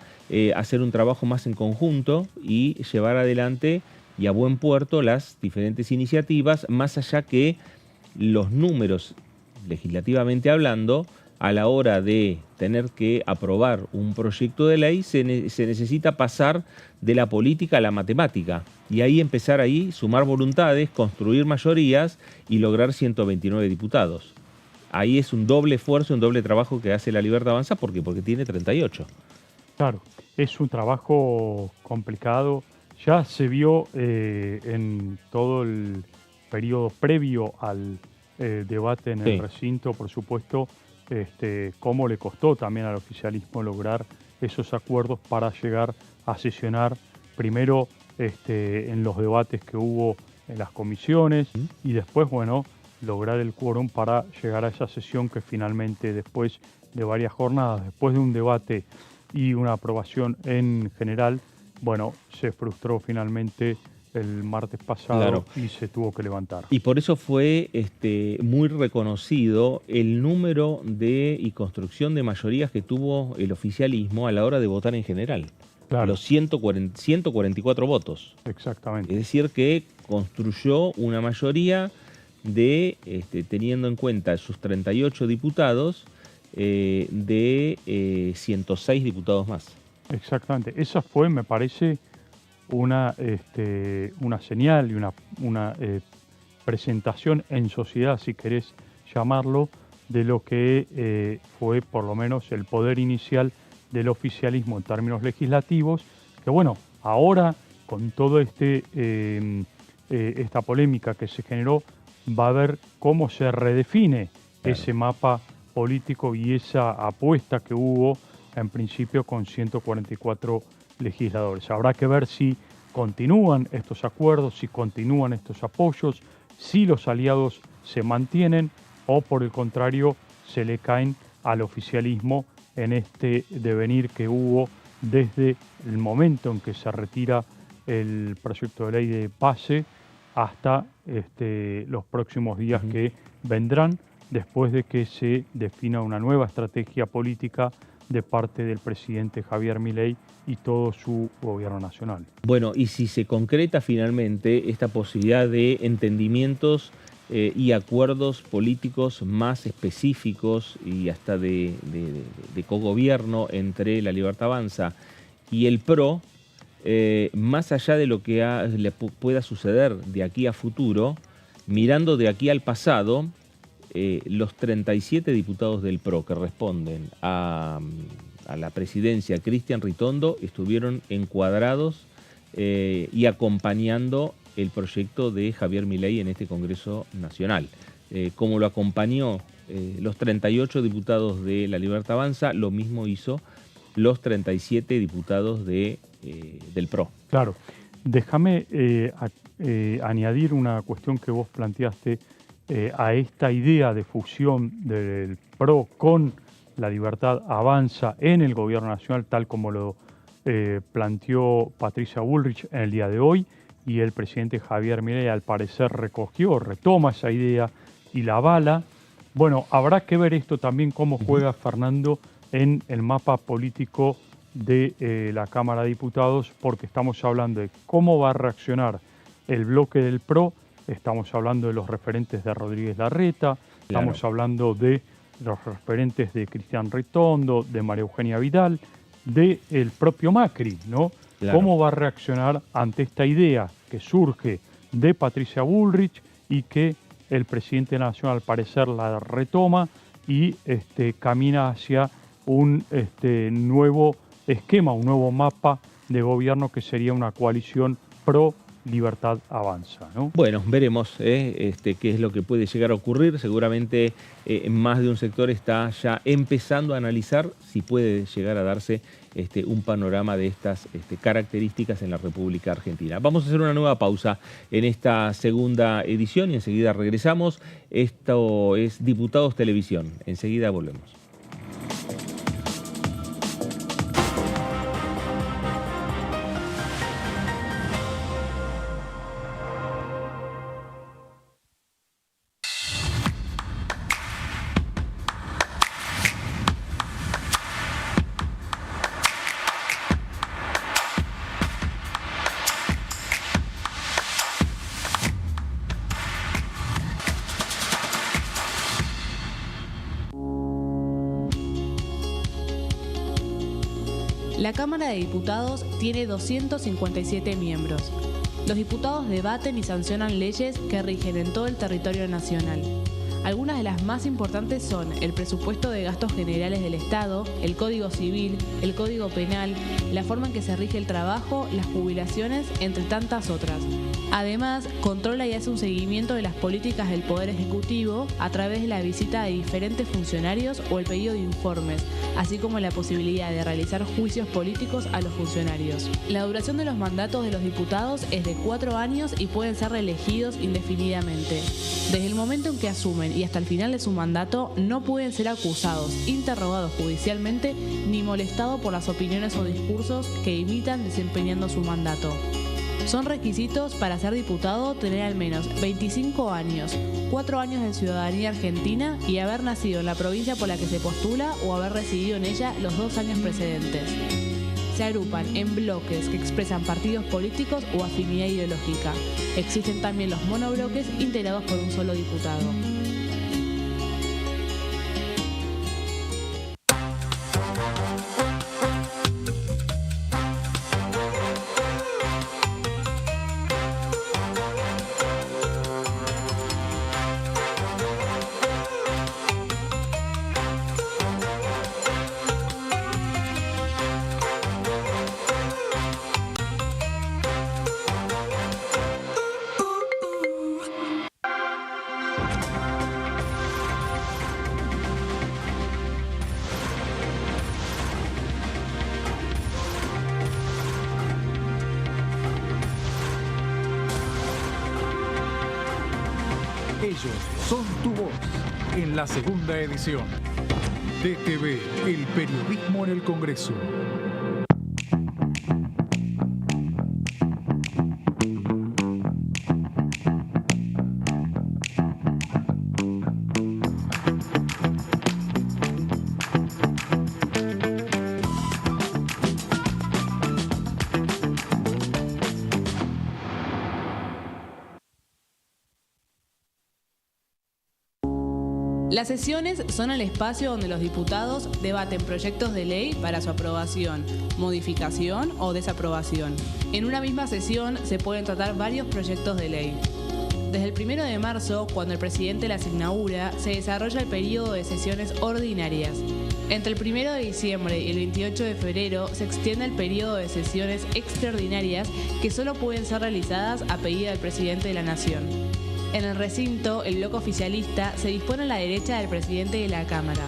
hacer un trabajo más en conjunto y llevar adelante y a buen puerto las diferentes iniciativas, más allá que los números, legislativamente hablando, a la hora de tener que aprobar un proyecto de ley, se necesita pasar de la política a la matemática. Y ahí empezar sumar voluntades, construir mayorías y lograr 129 diputados. Ahí es un doble esfuerzo, un doble trabajo que hace La Libertad Avanza. ¿Por qué? Porque tiene 38. Claro, es un trabajo complicado. Ya se vio en todo el periodo previo al debate en el recinto, por supuesto, cómo le costó también al oficialismo lograr esos acuerdos para llegar a sesionar primero en los debates que hubo en las comisiones y después, bueno, lograr el quórum para llegar a esa sesión que finalmente, después de varias jornadas, después de un debate y una aprobación en general, bueno, se frustró finalmente el martes pasado y se tuvo que levantar. Y por eso fue muy reconocido el número y construcción de mayorías que tuvo el oficialismo a la hora de votar en general. Claro. Los 144 votos. Exactamente. Es decir, que construyó una mayoría de, teniendo en cuenta sus 38 diputados, de 106 diputados más. Exactamente. Esa fue, me parece, una señal y una presentación en sociedad, si querés llamarlo, de lo que fue por lo menos el poder inicial del oficialismo en términos legislativos, que bueno, ahora con todo esta polémica que se generó, va a ver cómo se redefine ese mapa político y esa apuesta que hubo en principio con 144 legisladores. Habrá que ver si continúan estos acuerdos, si continúan estos apoyos, si los aliados se mantienen o por el contrario se le caen al oficialismo en este devenir que hubo desde el momento en que se retira el proyecto de ley de PASE hasta los próximos días que vendrán después de que se defina una nueva estrategia política de parte del presidente Javier Milei y todo su gobierno nacional. Bueno, y si se concreta finalmente esta posibilidad de entendimientos y acuerdos políticos más específicos y hasta de cogobierno entre La Libertad Avanza y el PRO, más allá de lo que le pueda suceder de aquí a futuro, mirando de aquí al pasado, los 37 diputados del PRO que responden a la presidencia Cristian Ritondo estuvieron encuadrados y acompañando el proyecto de Javier Milei en este Congreso Nacional. Como lo acompañó los 38 diputados de La Libertad Avanza, lo mismo hizo los 37 diputados del PRO. Claro. Déjame añadir una cuestión que vos planteaste a esta idea de fusión del PRO con La Libertad Avanza en el gobierno nacional, tal como lo planteó Patricia Bullrich en el día de hoy, y el presidente Javier Milei al parecer retoma esa idea y la avala. Bueno, habrá que ver esto también cómo juega Fernando en el mapa político de la Cámara de Diputados, porque estamos hablando de cómo va a reaccionar el bloque del PRO, estamos hablando de los referentes de Rodríguez Larreta, estamos hablando de los referentes de Cristian Ritondo, de María Eugenia Vidal, del propio Macri, ¿no? Claro. ¿Cómo va a reaccionar ante esta idea que surge de Patricia Bullrich y que el presidente de la Nación al parecer la retoma y camina hacia un nuevo esquema, un nuevo mapa de gobierno que sería una coalición pro Libertad Avanza, ¿no? Bueno, veremos qué es lo que puede llegar a ocurrir. Seguramente más de un sector está ya empezando a analizar si puede llegar a darse un panorama de estas características en la República Argentina. Vamos a hacer una nueva pausa en esta segunda edición y enseguida regresamos. Esto es Diputados Televisión. Enseguida volvemos. La Cámara de Diputados tiene 257 miembros. Los diputados debaten y sancionan leyes que rigen en todo el territorio nacional. Algunas de las más importantes son el presupuesto de gastos generales del Estado, el Código Civil, el Código Penal, la forma en que se rige el trabajo, las jubilaciones, entre tantas otras. Además, controla y hace un seguimiento de las políticas del Poder Ejecutivo a través de la visita de diferentes funcionarios o el pedido de informes, así como la posibilidad de realizar juicios políticos a los funcionarios. La duración de los mandatos de los diputados es de 4 años y pueden ser reelegidos indefinidamente. Desde el momento en que asumen y hasta el final de su mandato, no pueden ser acusados, interrogados judicialmente, ni molestados por las opiniones o discursos que imitan desempeñando su mandato. Son requisitos para ser diputado tener al menos 25 años, 4 años de ciudadanía argentina y haber nacido en la provincia por la que se postula o haber residido en ella los 2 años precedentes. Se agrupan en bloques que expresan partidos políticos o afinidad ideológica. Existen también los monobloques integrados por un solo diputado. Ellos son tu voz en la segunda edición. DTV, el periodismo en el Congreso. Las sesiones son el espacio donde los diputados debaten proyectos de ley para su aprobación, modificación o desaprobación. En una misma sesión se pueden tratar varios proyectos de ley. Desde el 1 de marzo, cuando el presidente las inaugura, se desarrolla el periodo de sesiones ordinarias. Entre el 1 de diciembre y el 28 de febrero se extiende el periodo de sesiones extraordinarias que solo pueden ser realizadas a pedido del presidente de la Nación. En el recinto, el bloque oficialista se dispone a la derecha del presidente de la Cámara,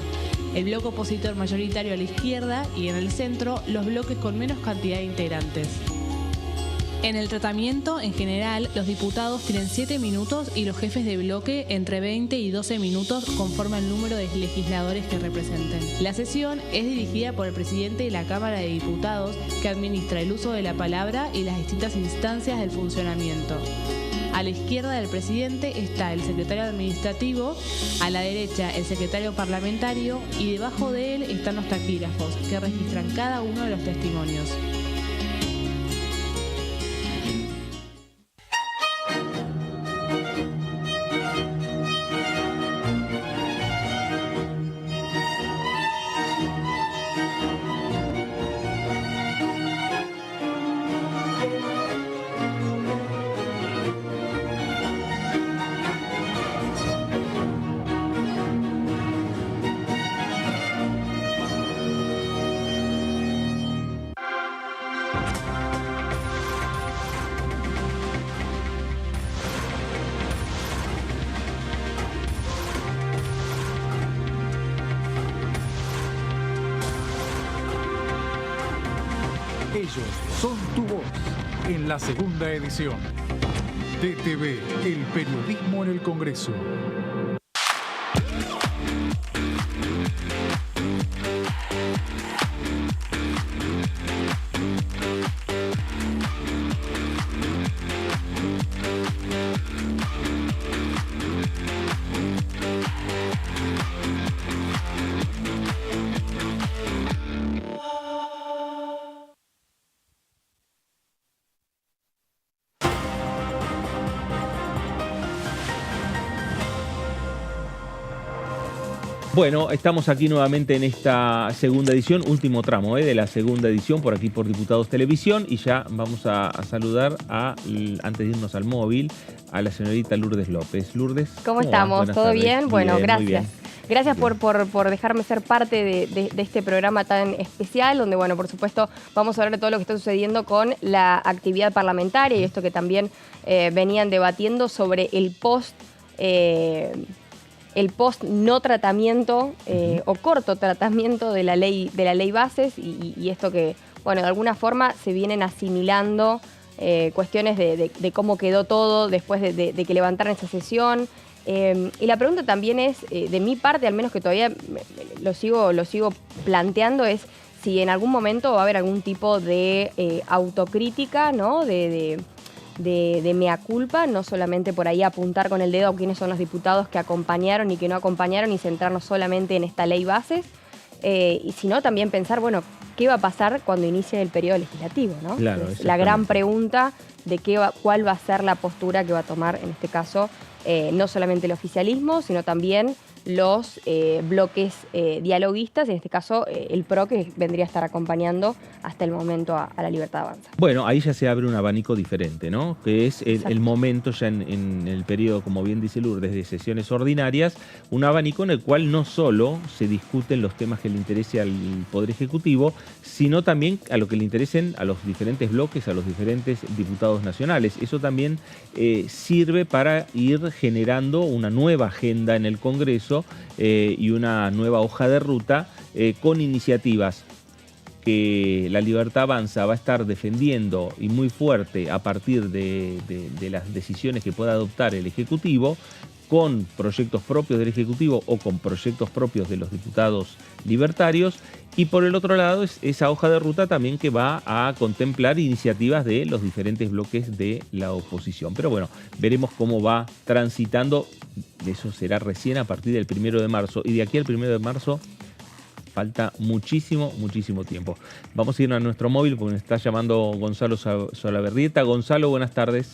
el bloque opositor mayoritario a la izquierda y en el centro los bloques con menos cantidad de integrantes. En el tratamiento, en general, los diputados tienen 7 minutos y los jefes de bloque entre 20 y 12 minutos conforme al número de legisladores que representen. La sesión es dirigida por el presidente de la Cámara de Diputados, que administra el uso de la palabra y las distintas instancias del funcionamiento. A la izquierda del presidente está el secretario administrativo, a la derecha el secretario parlamentario y debajo de él están los taquígrafos, que registran cada uno de los testimonios. Ellos son tu voz en la segunda edición. DTV, el periodismo en el Congreso. Bueno, estamos aquí nuevamente en esta segunda edición, último tramo de la segunda edición, por aquí por Diputados Televisión, y ya vamos a saludar, antes de irnos al móvil, a la señorita Lourdes López. Lourdes, ¿Cómo estamos? ¿Todo tardes. bien? Bueno, bien, gracias. Gracias Bien. por dejarme ser parte de este programa tan especial, donde, bueno, por supuesto, vamos a hablar de todo lo que está sucediendo con la actividad parlamentaria y esto que también venían debatiendo sobre el post no tratamiento o corto tratamiento de la ley bases y esto que, bueno, de alguna forma se vienen asimilando cuestiones de cómo quedó todo después de que levantaran esa sesión. Y la pregunta también es, de mi parte, al menos que todavía lo sigo planteando, es si en algún momento va a haber algún tipo de autocrítica, ¿no? De mea culpa, no solamente por ahí apuntar con el dedo a quiénes son los diputados que acompañaron y que no acompañaron y centrarnos solamente en esta ley bases, y sino también pensar, bueno, ¿qué va a pasar cuando inicie el periodo legislativo, ¿no? Claro, es la gran pregunta de cuál va a ser la postura que va a tomar, en este caso, no solamente el oficialismo, sino también los bloques dialoguistas, en este caso el PRO, que vendría a estar acompañando hasta el momento a La Libertad Avanza. Bueno, ahí ya se abre un abanico diferente, ¿no? Que es el momento ya en el periodo, como bien dice Lourdes, de sesiones ordinarias, un abanico en el cual no solo se discuten los temas que le interese al Poder Ejecutivo, sino también a lo que le interesen a los diferentes bloques, a los diferentes diputados nacionales. Eso también sirve para ir generando una nueva agenda en el Congreso y una nueva hoja de ruta con iniciativas que La Libertad Avanza va a estar defendiendo y muy fuerte a partir de las decisiones que pueda adoptar el Ejecutivo, con proyectos propios del Ejecutivo o con proyectos propios de los diputados libertarios, y por el otro lado es esa hoja de ruta también que va a contemplar iniciativas de los diferentes bloques de la oposición. Pero bueno, veremos cómo va transitando, eso será recién a partir del 1 de marzo, y de aquí al 1 de marzo falta muchísimo tiempo. Vamos a ir a nuestro móvil porque nos está llamando Gonzalo Solaberrieta. Gonzalo, buenas tardes.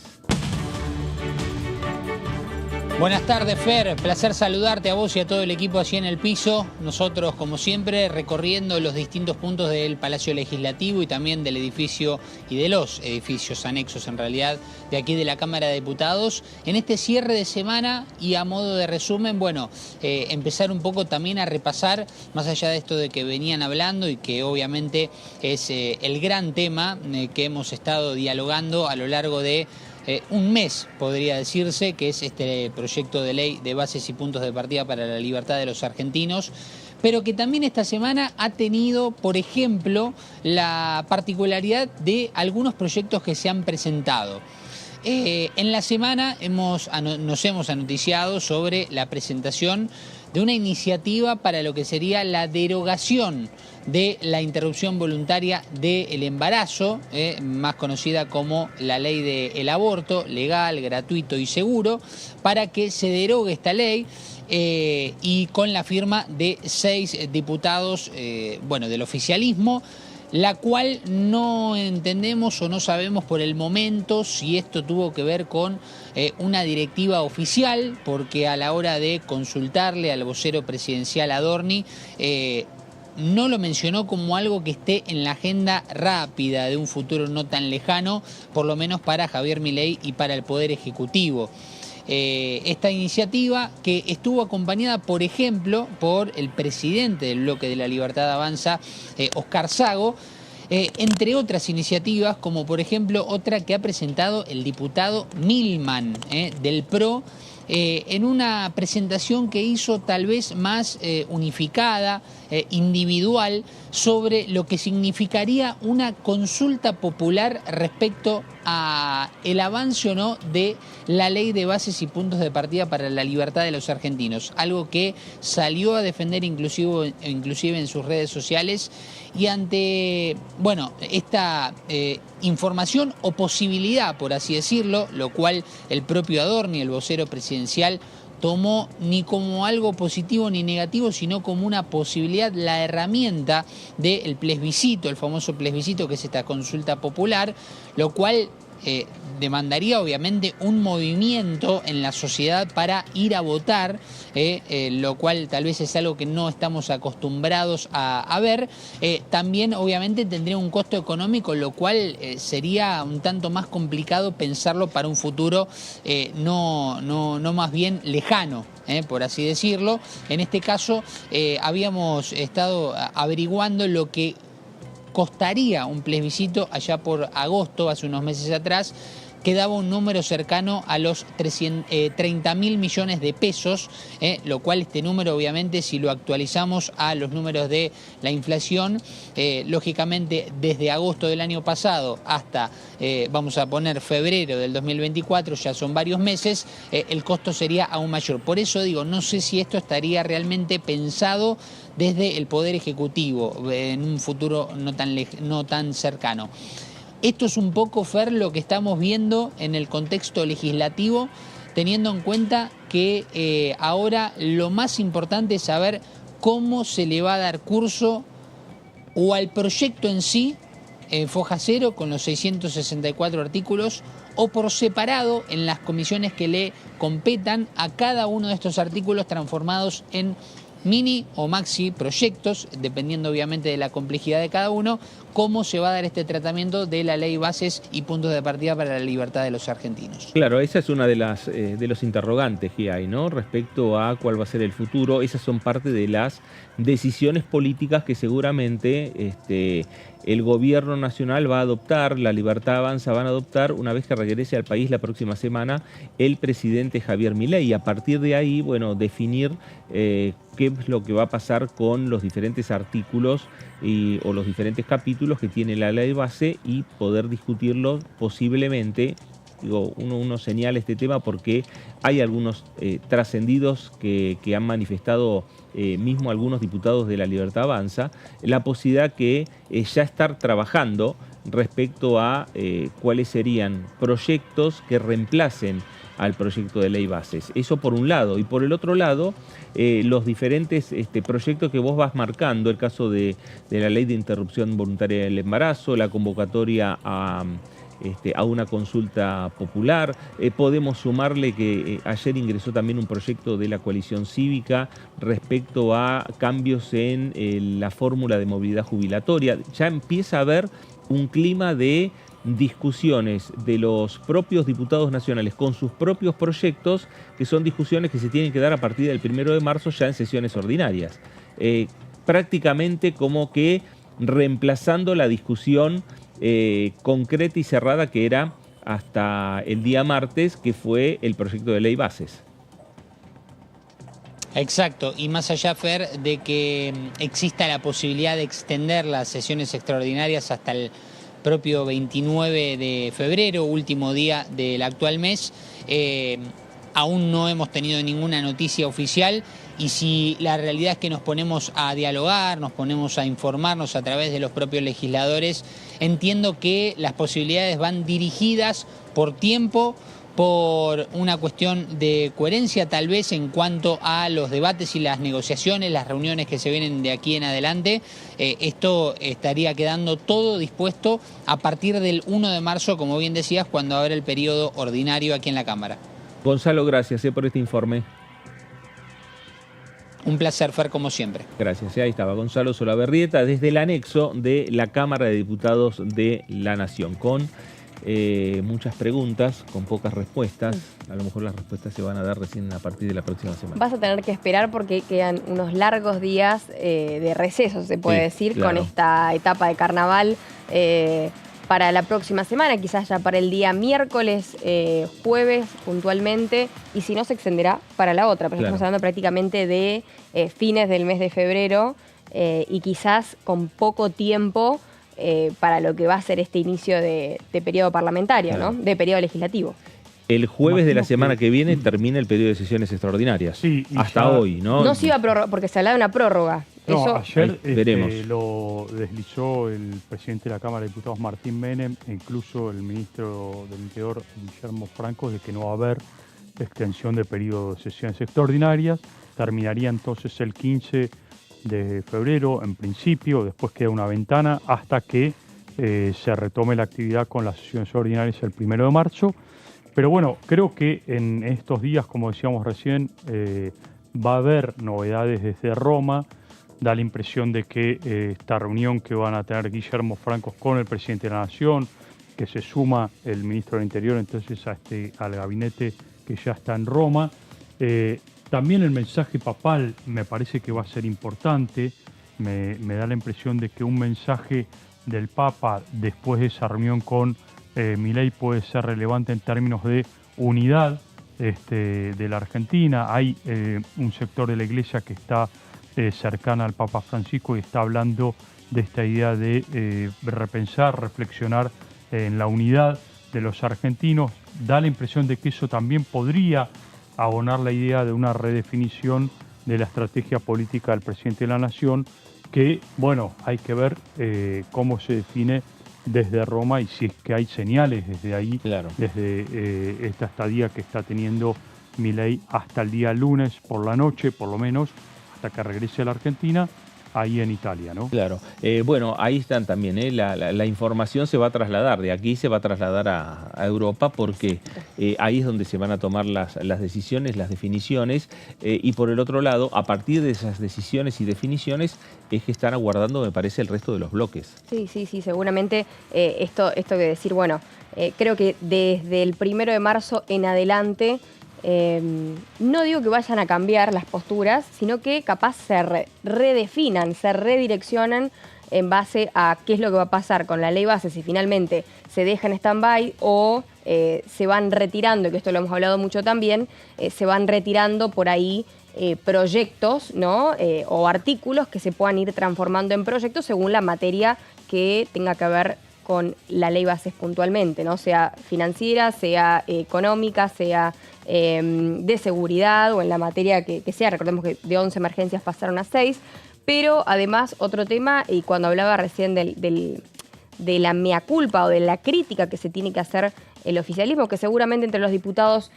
Buenas tardes, Fer. Placer saludarte a vos y a todo el equipo allí en el piso. Nosotros, como siempre, recorriendo los distintos puntos del Palacio Legislativo y también del edificio y de los edificios anexos, en realidad, de aquí de la Cámara de Diputados. En este cierre de semana y a modo de resumen, bueno, empezar un poco también a repasar, más allá de esto de que venían hablando y que obviamente es el gran tema que hemos estado dialogando a lo largo de un mes, podría decirse, que es este proyecto de ley de bases y puntos de partida para la libertad de los argentinos, pero que también esta semana ha tenido, por ejemplo, la particularidad de algunos proyectos que se han presentado. En la semana nos hemos anoticiado sobre la presentación de una iniciativa para lo que sería la derogación de la interrupción voluntaria del embarazo, más conocida como la ley del aborto, legal, gratuito y seguro, para que se derogue esta ley y con la firma de 6 diputados del oficialismo, la cual no entendemos o no sabemos por el momento si esto tuvo que ver con una directiva oficial, porque a la hora de consultarle al vocero presidencial Adorni, no lo mencionó como algo que esté en la agenda rápida de un futuro no tan lejano, por lo menos para Javier Milei y para el Poder Ejecutivo. Esta iniciativa que estuvo acompañada, por ejemplo, por el presidente del bloque de La Libertad Avanza, Oscar Sago, entre otras iniciativas, como por ejemplo otra que ha presentado el diputado Milman del PRO, en una presentación que hizo tal vez más unificada, individual, sobre lo que significaría una consulta popular respecto a el avance o no de la ley de bases y puntos de partida para la libertad de los argentinos, algo que salió a defender inclusive en sus redes sociales, y ante, bueno, esta información o posibilidad, por así decirlo, lo cual el propio Adorni, el vocero presidencial, tomó ni como algo positivo ni negativo, sino como una posibilidad, la herramienta del plebiscito, el famoso plebiscito, que es esta consulta popular, lo cual demandaría obviamente un movimiento en la sociedad para ir a votar, lo cual tal vez es algo que no estamos acostumbrados a ver. También obviamente tendría un costo económico, lo cual sería un tanto más complicado pensarlo para un futuro no más bien lejano, por así decirlo. En este caso habíamos estado averiguando lo que costaría un plebiscito allá por agosto, hace unos meses atrás, que daba un número cercano a los 30.000 millones de pesos, lo cual este número obviamente, si lo actualizamos a los números de la inflación, lógicamente desde agosto del año pasado hasta, vamos a poner febrero del 2024, ya son varios meses, el costo sería aún mayor. Por eso digo, no sé si esto estaría realmente pensado desde el Poder Ejecutivo en un futuro no tan cercano. Esto es un poco, Fer, lo que estamos viendo en el contexto legislativo, teniendo en cuenta que ahora lo más importante es saber cómo se le va a dar curso o al proyecto en sí, foja cero, con los 664 artículos, o por separado en las comisiones que le competan a cada uno de estos artículos transformados en mini o maxi proyectos, dependiendo obviamente de la complejidad de cada uno, cómo se va a dar este tratamiento de la ley bases y puntos de partida para la libertad de los argentinos. Claro, esa es una de los interrogantes que hay, ¿no? Respecto a cuál va a ser el futuro. Esas son parte de las decisiones políticas que seguramente el gobierno nacional va a adoptar, la Libertad Avanza van a adoptar una vez que regrese al país la próxima semana el presidente Javier Milei. Y a partir de ahí, bueno, definir qué es lo que va a pasar con los diferentes artículos o los diferentes capítulos que tiene la ley base y poder discutirlos posiblemente. Digo, uno señala este tema porque hay algunos trascendidos que han manifestado mismo algunos diputados de la Libertad Avanza, la posibilidad que ya estar trabajando respecto a cuáles serían proyectos que reemplacen al proyecto de ley bases. Eso por un lado. Y por el otro lado, los diferentes proyectos que vos vas marcando, el caso de la ley de interrupción voluntaria del embarazo, la convocatoria a una consulta popular. Podemos sumarle que ayer ingresó también un proyecto de la coalición cívica respecto a cambios en la fórmula de movilidad jubilatoria. Ya empieza a haber un clima de discusiones de los propios diputados nacionales con sus propios proyectos, que son discusiones que se tienen que dar a partir del 1 de marzo ya en sesiones ordinarias. Prácticamente como que reemplazando la discusión concreta y cerrada que era hasta el día martes, que fue el proyecto de ley bases. Exacto, y más allá, Fer, de que exista la posibilidad de extender las sesiones extraordinarias hasta el propio 29 de febrero, último día del actual mes, aún no hemos tenido ninguna noticia oficial, y si la realidad es que nos ponemos a dialogar, nos ponemos a informarnos a través de los propios legisladores, entiendo que las posibilidades van dirigidas por tiempo, por una cuestión de coherencia tal vez en cuanto a los debates y las negociaciones, las reuniones que se vienen de aquí en adelante. Esto estaría quedando todo dispuesto a partir del 1 de marzo, como bien decías, cuando abra el periodo ordinario aquí en la Cámara. Gonzalo, gracias por este informe. Un placer, Fer, como siempre. Gracias. Ahí estaba Gonzalo Solabarrieta desde el anexo de la Cámara de Diputados de la Nación, con muchas preguntas, con pocas respuestas. A lo mejor las respuestas se van a dar recién a partir de la próxima semana. Vas a tener que esperar porque quedan unos largos días de receso, se puede decir, claro, con esta etapa de carnaval. para la próxima semana, quizás ya para el día miércoles, jueves puntualmente, y si no se extenderá para la otra, pero estamos hablando prácticamente de fines del mes de febrero y quizás con poco tiempo para lo que va a ser este inicio de periodo parlamentario, ¿no? De periodo legislativo. El jueves de la semana que viene termina el periodo de sesiones extraordinarias. Sí, hasta hoy, ¿no? No se iba a prorrogar, porque se hablaba de una prórroga. No, Eso, ayer veremos. Lo deslizó el presidente de la Cámara de Diputados, Martín Menem, e incluso el ministro del Interior, Guillermo Franco, de que no va a haber extensión de periodo de sesiones extraordinarias. Terminaría entonces el 15 de febrero, en principio, después queda una ventana hasta que se retome la actividad con las sesiones ordinarias el 1 de marzo. Pero bueno, creo que en estos días, como decíamos recién, va a haber novedades desde Roma. Da la impresión de que esta reunión que van a tener Guillermo Franco con el presidente de la Nación, que se suma el ministro del Interior entonces al gabinete que ya está en Roma. También el mensaje papal me parece que va a ser importante. Me da la impresión de que un mensaje del Papa después de esa reunión con Milei puede ser relevante en términos de unidad de la Argentina. Hay un sector de la Iglesia que está cercana al Papa Francisco y está hablando de esta idea de repensar, reflexionar en la unidad de los argentinos. Da la impresión de que eso también podría abonar la idea de una redefinición de la estrategia política del presidente de la Nación, que, bueno, hay que ver cómo se define desde Roma y si es que hay señales desde ahí, desde esta estadía que está teniendo Milei hasta el día lunes por la noche, por lo menos, hasta que regrese a la Argentina, ahí en Italia, ¿no? Claro. Bueno, ahí están también, la información se va a trasladar, de aquí se va a trasladar a Europa, porque ahí es donde se van a tomar las decisiones, las definiciones, y por el otro lado, a partir de esas decisiones y definiciones, es que están aguardando, me parece, el resto de los bloques. Sí, seguramente esto que decir, bueno, creo que desde el 1 de marzo en adelante, no digo que vayan a cambiar las posturas, sino que capaz se redefinan, se redireccionan en base a qué es lo que va a pasar con la ley base, si finalmente se deja en stand-by o se van retirando, que esto lo hemos hablado mucho también, se van retirando por ahí proyectos, ¿no? O artículos que se puedan ir transformando en proyectos según la materia que tenga que ver con la ley bases puntualmente, ¿no? Sea financiera, sea económica, sea de seguridad o en la materia que sea. Recordemos que de 11 emergencias pasaron a 6, pero además otro tema, y cuando hablaba recién de la mea culpa o de la crítica que se tiene que hacer el oficialismo, que seguramente entre los diputados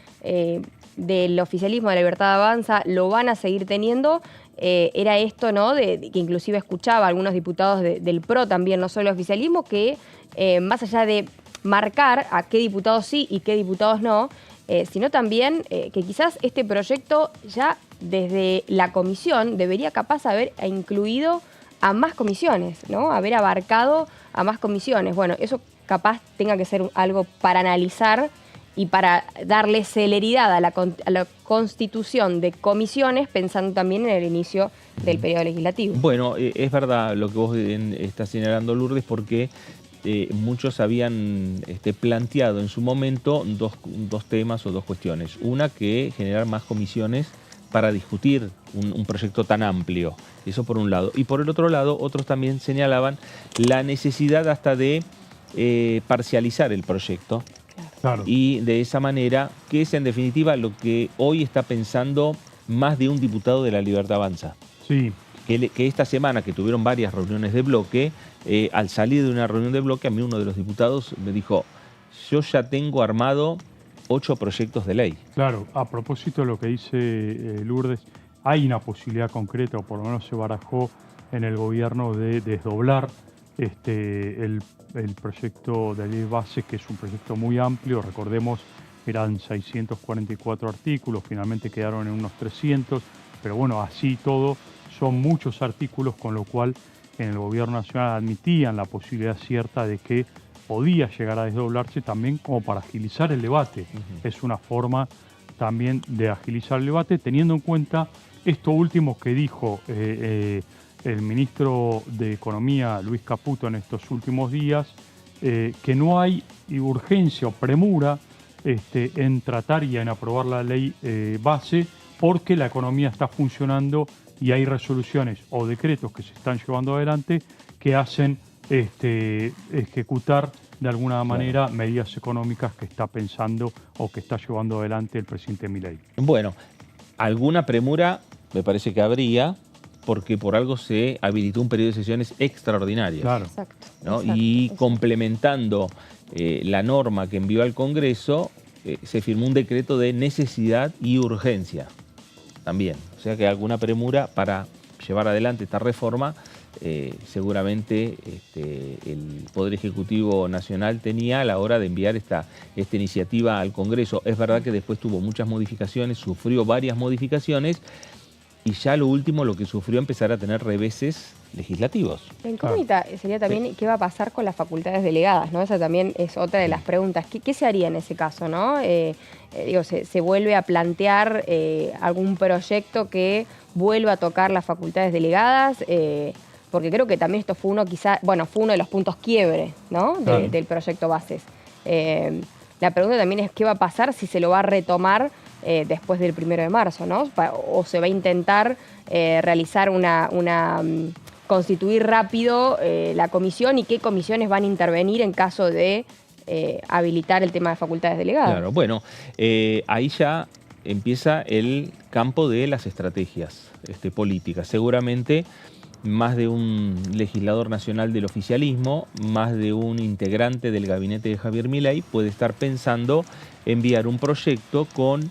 del oficialismo de la Libertad Avanza lo van a seguir teniendo, era esto, ¿no? Que inclusive escuchaba a algunos diputados del PRO también, no solo el oficialismo, que más allá de marcar a qué diputados sí y qué diputados no, sino también que quizás este proyecto ya desde la comisión debería capaz haber incluido a más comisiones, ¿no? Haber abarcado a más comisiones. Bueno, eso capaz tenga que ser algo para analizar y para darle celeridad a la constitución de comisiones, pensando también en el inicio del periodo legislativo. Bueno, es verdad lo que vos estás señalando, Lourdes, porque muchos habían planteado en su momento dos temas o dos cuestiones. Una, que generar más comisiones para discutir un proyecto tan amplio. Eso por un lado. Y por el otro lado, otros también señalaban la necesidad hasta de parcializar el proyecto. Claro. Y de esa manera, que es en definitiva lo que hoy está pensando más de un diputado de la Libertad Avanza. Sí. Que esta semana, que tuvieron varias reuniones de bloque, al salir de una reunión de bloque, a mí uno de los diputados me dijo: yo ya tengo armado 8 proyectos de ley. Claro, a propósito de lo que dice Lourdes, hay una posibilidad concreta, o por lo menos se barajó en el gobierno, de desdoblar el proyecto de ley base, que es un proyecto muy amplio. Recordemos, eran 644 artículos, finalmente quedaron en unos 300, pero bueno, así todo son muchos artículos, con lo cual en el gobierno nacional admitían la posibilidad cierta de que podía llegar a desdoblarse también como para agilizar el debate. Es una forma también de agilizar el debate, teniendo en cuenta esto último que dijo el ministro de Economía, Luis Caputo, en estos últimos días, que no hay urgencia o premura en tratar y en aprobar la ley base, porque la economía está funcionando y hay resoluciones o decretos que se están llevando adelante que hacen ejecutar de alguna manera medidas económicas que está pensando o que está llevando adelante el presidente Milei. Bueno, alguna premura me parece que habría, porque por algo se habilitó un periodo de sesiones extraordinarias. Claro. Exacto. ¿No? Exacto, Y exacto. complementando la norma que envió al Congreso, se firmó un decreto de necesidad y urgencia también. O sea que alguna premura para llevar adelante esta reforma seguramente el Poder Ejecutivo Nacional tenía a la hora de enviar esta iniciativa al Congreso. Es verdad que después tuvo muchas modificaciones, sufrió varias modificaciones, y ya lo último, lo que sufrió, empezar a tener reveses legislativos. La incógnita sería también qué va a pasar con las facultades delegadas, ¿no? Esa también es otra de las preguntas. ¿Qué se haría en ese caso, no? ¿Se vuelve a plantear algún proyecto que vuelva a tocar las facultades delegadas? Porque creo que también esto fue uno de los puntos quiebre, ¿no? Del proyecto Bases. La pregunta también es qué va a pasar si se lo va a retomar después del 1 de marzo, ¿no? O se va a intentar realizar constituir rápido la comisión, y qué comisiones van a intervenir en caso de habilitar el tema de facultades delegadas. Claro, bueno, ahí ya empieza el campo de las estrategias políticas. Seguramente más de un legislador nacional del oficialismo, más de un integrante del gabinete de Javier Milei puede estar pensando enviar un proyecto con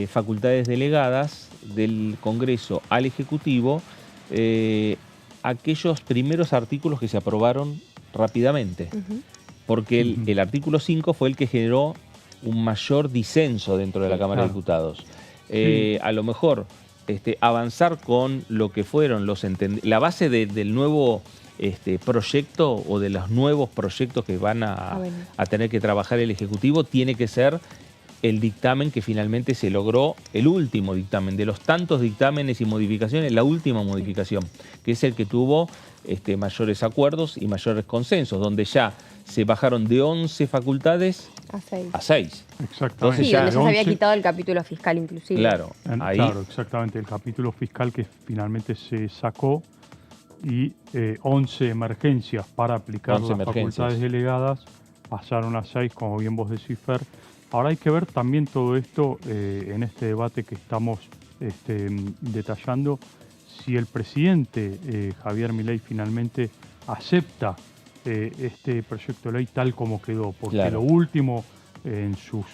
facultades delegadas del Congreso al Ejecutivo, aquellos primeros artículos que se aprobaron rápidamente. Porque el artículo 5 fue el que generó un mayor disenso dentro de la Cámara de Diputados. A lo mejor avanzar con lo que fueron la base del nuevo proyecto, o de los nuevos proyectos que van a tener que trabajar el Ejecutivo, tiene que ser el dictamen que finalmente se logró, el último dictamen, de los tantos dictámenes y modificaciones, la última modificación, que es el que tuvo mayores acuerdos y mayores consensos, donde ya se bajaron de 11 facultades a 6. Exactamente. Sí, donde ya se había quitado el capítulo fiscal inclusive. Claro, claro, exactamente, el capítulo fiscal que finalmente se sacó, y 11 emergencias para aplicar las facultades delegadas pasaron a 6, como bien vos decís, Fer. Ahora hay que ver también todo esto en este debate que estamos detallando, si el presidente Javier Milei finalmente acepta este proyecto de ley tal como quedó, porque lo último en sus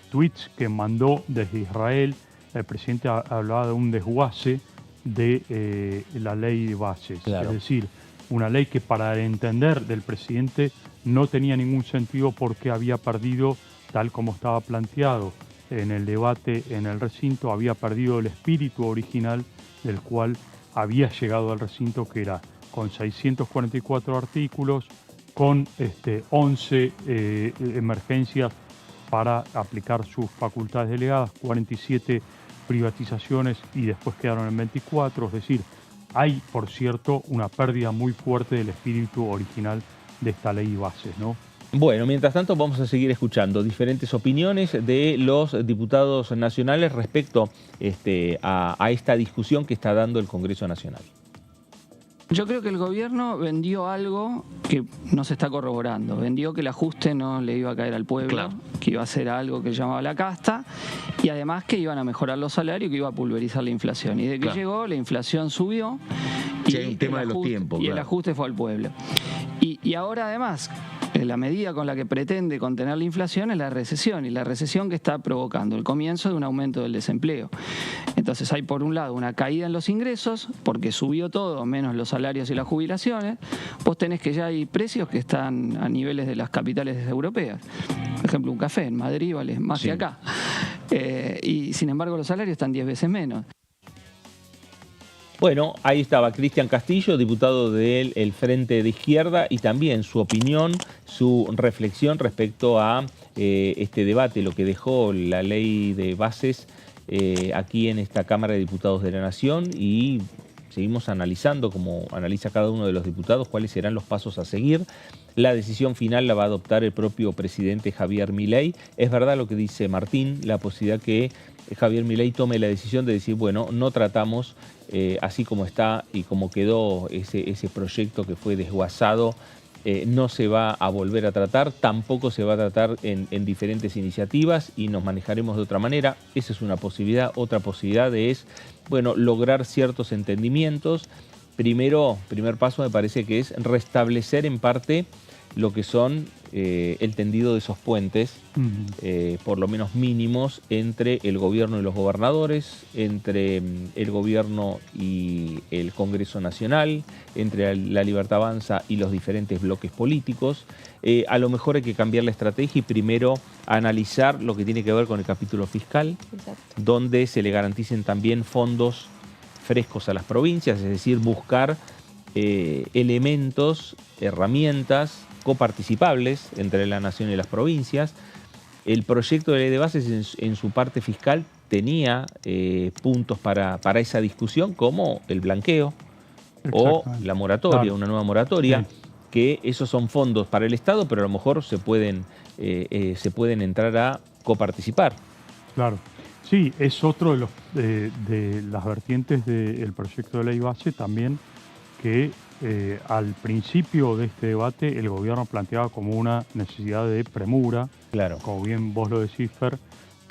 tweets que mandó desde Israel, el presidente hablaba de un desguace de la ley de bases, es decir, una ley que para el entender del presidente no tenía ningún sentido porque había perdido, tal como estaba planteado en el debate en el recinto, había perdido el espíritu original del cual había llegado al recinto, que era con 644 artículos, con 11 emergencias para aplicar sus facultades delegadas, 47 privatizaciones y después quedaron en 24, es decir, hay, por cierto, una pérdida muy fuerte del espíritu original de esta ley de bases, ¿no? Bueno, mientras tanto vamos a seguir escuchando diferentes opiniones de los diputados nacionales respecto a esta discusión que está dando el Congreso Nacional. Yo creo que el gobierno vendió algo que no se está corroborando. Vendió que el ajuste no le iba a caer al pueblo, que iba a ser algo que llamaba la casta, y además que iban a mejorar los salarios, que iba a pulverizar la inflación. Y de que llegó, la inflación subió, y hay un tema de los tiempos, y el ajuste fue al pueblo. Y ahora además, la medida con la que pretende contener la inflación es la recesión, y la recesión que está provocando el comienzo de un aumento del desempleo. Entonces hay por un lado una caída en los ingresos, porque subió todo, menos los salarios y las jubilaciones. Vos tenés que ya hay precios que están a niveles de las capitales europeas. Por ejemplo, un café en Madrid vale más que acá. Y sin embargo los salarios están 10 veces menos. Bueno, ahí estaba Cristian Castillo, diputado del Frente de Izquierda, y también su opinión, su reflexión respecto a este debate, lo que dejó la ley de bases aquí en esta Cámara de Diputados de la Nación, y seguimos analizando, como analiza cada uno de los diputados, cuáles serán los pasos a seguir. La decisión final la va a adoptar el propio presidente Javier Milei. Es verdad lo que dice Martín, la posibilidad que Javier Milei tome la decisión de decir, bueno, no tratamos así como está y como quedó ese proyecto que fue desguazado, no se va a volver a tratar, tampoco se va a tratar en diferentes iniciativas y nos manejaremos de otra manera. Esa es una posibilidad. Otra posibilidad es, bueno, lograr ciertos entendimientos. Primer paso me parece que es restablecer en parte lo que son el tendido de esos puentes, por lo menos mínimos, entre el gobierno y los gobernadores, entre el gobierno y el Congreso Nacional, entre la Libertad Avanza y los diferentes bloques políticos. A lo mejor hay que cambiar la estrategia y primero analizar lo que tiene que ver con el capítulo fiscal, donde se le garanticen también fondos frescos a las provincias, es decir, buscar elementos, herramientas coparticipables entre la nación y las provincias. El proyecto de ley de bases en su parte fiscal tenía puntos para esa discusión, como el blanqueo o la moratoria, una nueva moratoria, que esos son fondos para el Estado, pero a lo mejor se pueden entrar a coparticipar. Claro. Sí, es otro de las vertientes del proyecto de ley base también que al principio de este debate el gobierno planteaba como una necesidad de premura. Claro. Como bien vos lo decís, Fer,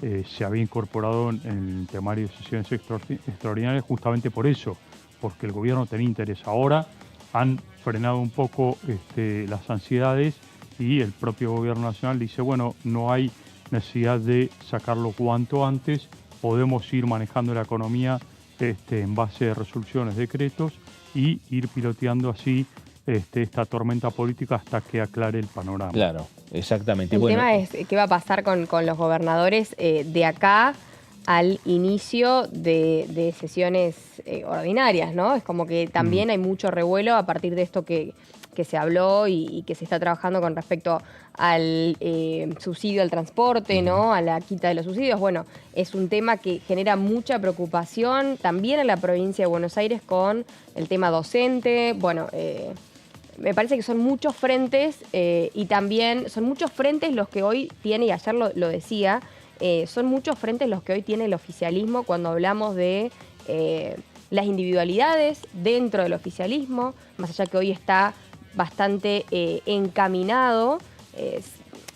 se había incorporado en el temario de sesiones extraordinarias justamente por eso, porque el gobierno tenía interés. Ahora han frenado un poco las ansiedades y el propio gobierno nacional dice, bueno, no hay necesidad de sacarlo cuanto antes, podemos ir manejando la economía en base de resoluciones, decretos, y ir piloteando así esta tormenta política hasta que aclare el panorama. Claro, exactamente. El tema es qué va a pasar con los gobernadores de acá al inicio de sesiones ordinarias, ¿no? Es como que también hay mucho revuelo a partir de esto que se habló y que se está trabajando con respecto al subsidio al transporte, ¿no? A la quita de los subsidios. Bueno, es un tema que genera mucha preocupación también en la provincia de Buenos Aires con el tema docente. Bueno, me parece que son muchos frentes y también son muchos frentes los que hoy tiene, y ayer lo decía, son muchos frentes los que hoy tiene el oficialismo cuando hablamos de las individualidades dentro del oficialismo, más allá que hoy está bastante encaminado.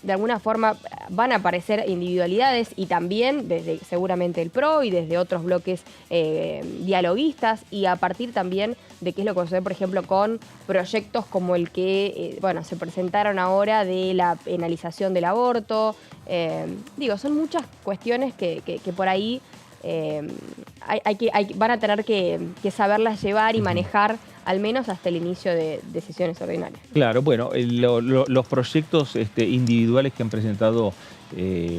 De alguna forma van a aparecer individualidades y también desde seguramente el PRO y desde otros bloques dialoguistas, y a partir también de qué es lo que sucede, por ejemplo, con proyectos como el que se presentaron ahora de la penalización del aborto. Son muchas cuestiones que por ahí van a tener que saberlas llevar y manejar al menos hasta el inicio de sesiones ordinarias. Claro, bueno, los proyectos individuales que han presentado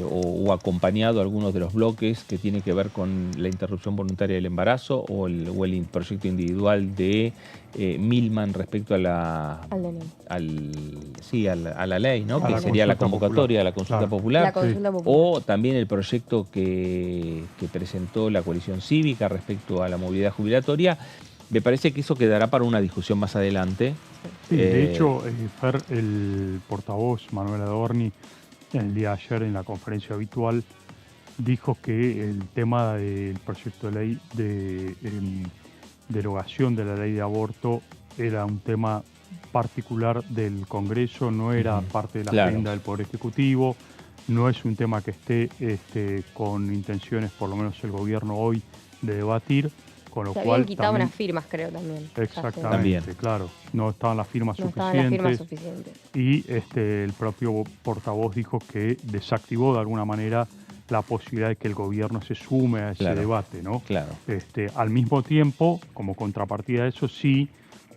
o acompañado algunos de los bloques que tienen que ver con la interrupción voluntaria del embarazo o el proyecto individual de Milman respecto a la ley, ¿no? Que sería la convocatoria, la consulta popular. O también el proyecto que presentó la coalición cívica respecto a la movilidad jubilatoria. Me parece que eso quedará para una discusión más adelante. Sí, de hecho, Fer, el portavoz Manuel Adorni, el día de ayer en la conferencia habitual, dijo que el tema del proyecto de ley de derogación de la ley de aborto era un tema particular del Congreso, no era parte de la agenda del Poder Ejecutivo, no es un tema que esté con intenciones, por lo menos el gobierno hoy, de debatir. Con lo se cual habían quitado también, unas firmas, creo, también. Exactamente, claro. No estaban las firmas suficientes. Y el propio portavoz dijo que desactivó de alguna manera la posibilidad de que el gobierno se sume a ese debate, ¿no? Claro. Al mismo tiempo, como contrapartida de eso, sí,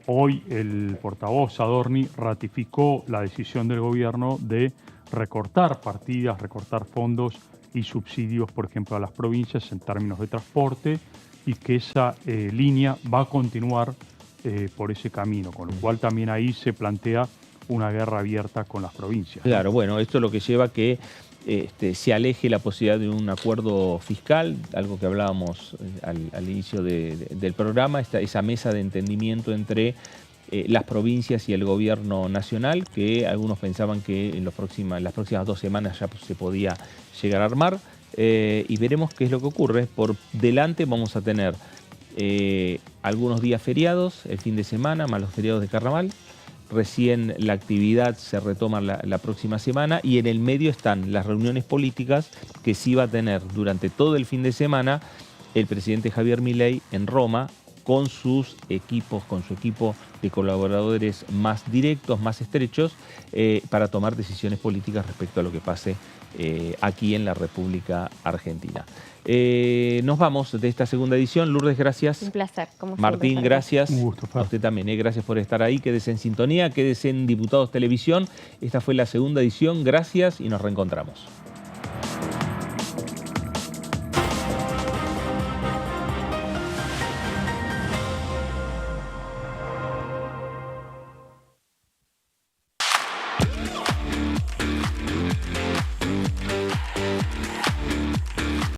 hoy el portavoz Adorni ratificó la decisión del gobierno de recortar partidas, recortar fondos y subsidios, por ejemplo, a las provincias en términos de transporte, y que esa línea va a continuar por ese camino, con lo cual también ahí se plantea una guerra abierta con las provincias. Claro, bueno, esto es lo que lleva a que se aleje la posibilidad de un acuerdo fiscal, algo que hablábamos al inicio del programa, esa mesa de entendimiento entre las provincias y el gobierno nacional, que algunos pensaban que en las próximas 2 semanas ya se podía llegar a armar, y veremos qué es lo que ocurre. Por delante vamos a tener algunos días feriados, el fin de semana, más los feriados de carnaval. Recién la actividad se retoma la próxima semana y en el medio están las reuniones políticas que sí va a tener durante todo el fin de semana el presidente Javier Milei en Roma con sus equipos, con su equipo de colaboradores más directos, más estrechos, para tomar decisiones políticas respecto a lo que pase aquí en la República Argentina. Nos vamos de esta segunda edición. Lourdes, gracias. Un placer, como Martín, siempre. gracias. Un gusto, Fer. A usted también, gracias por estar ahí. Quédese en sintonía, quédese en Diputados Televisión. Esta fue la segunda edición. Gracias y nos reencontramos.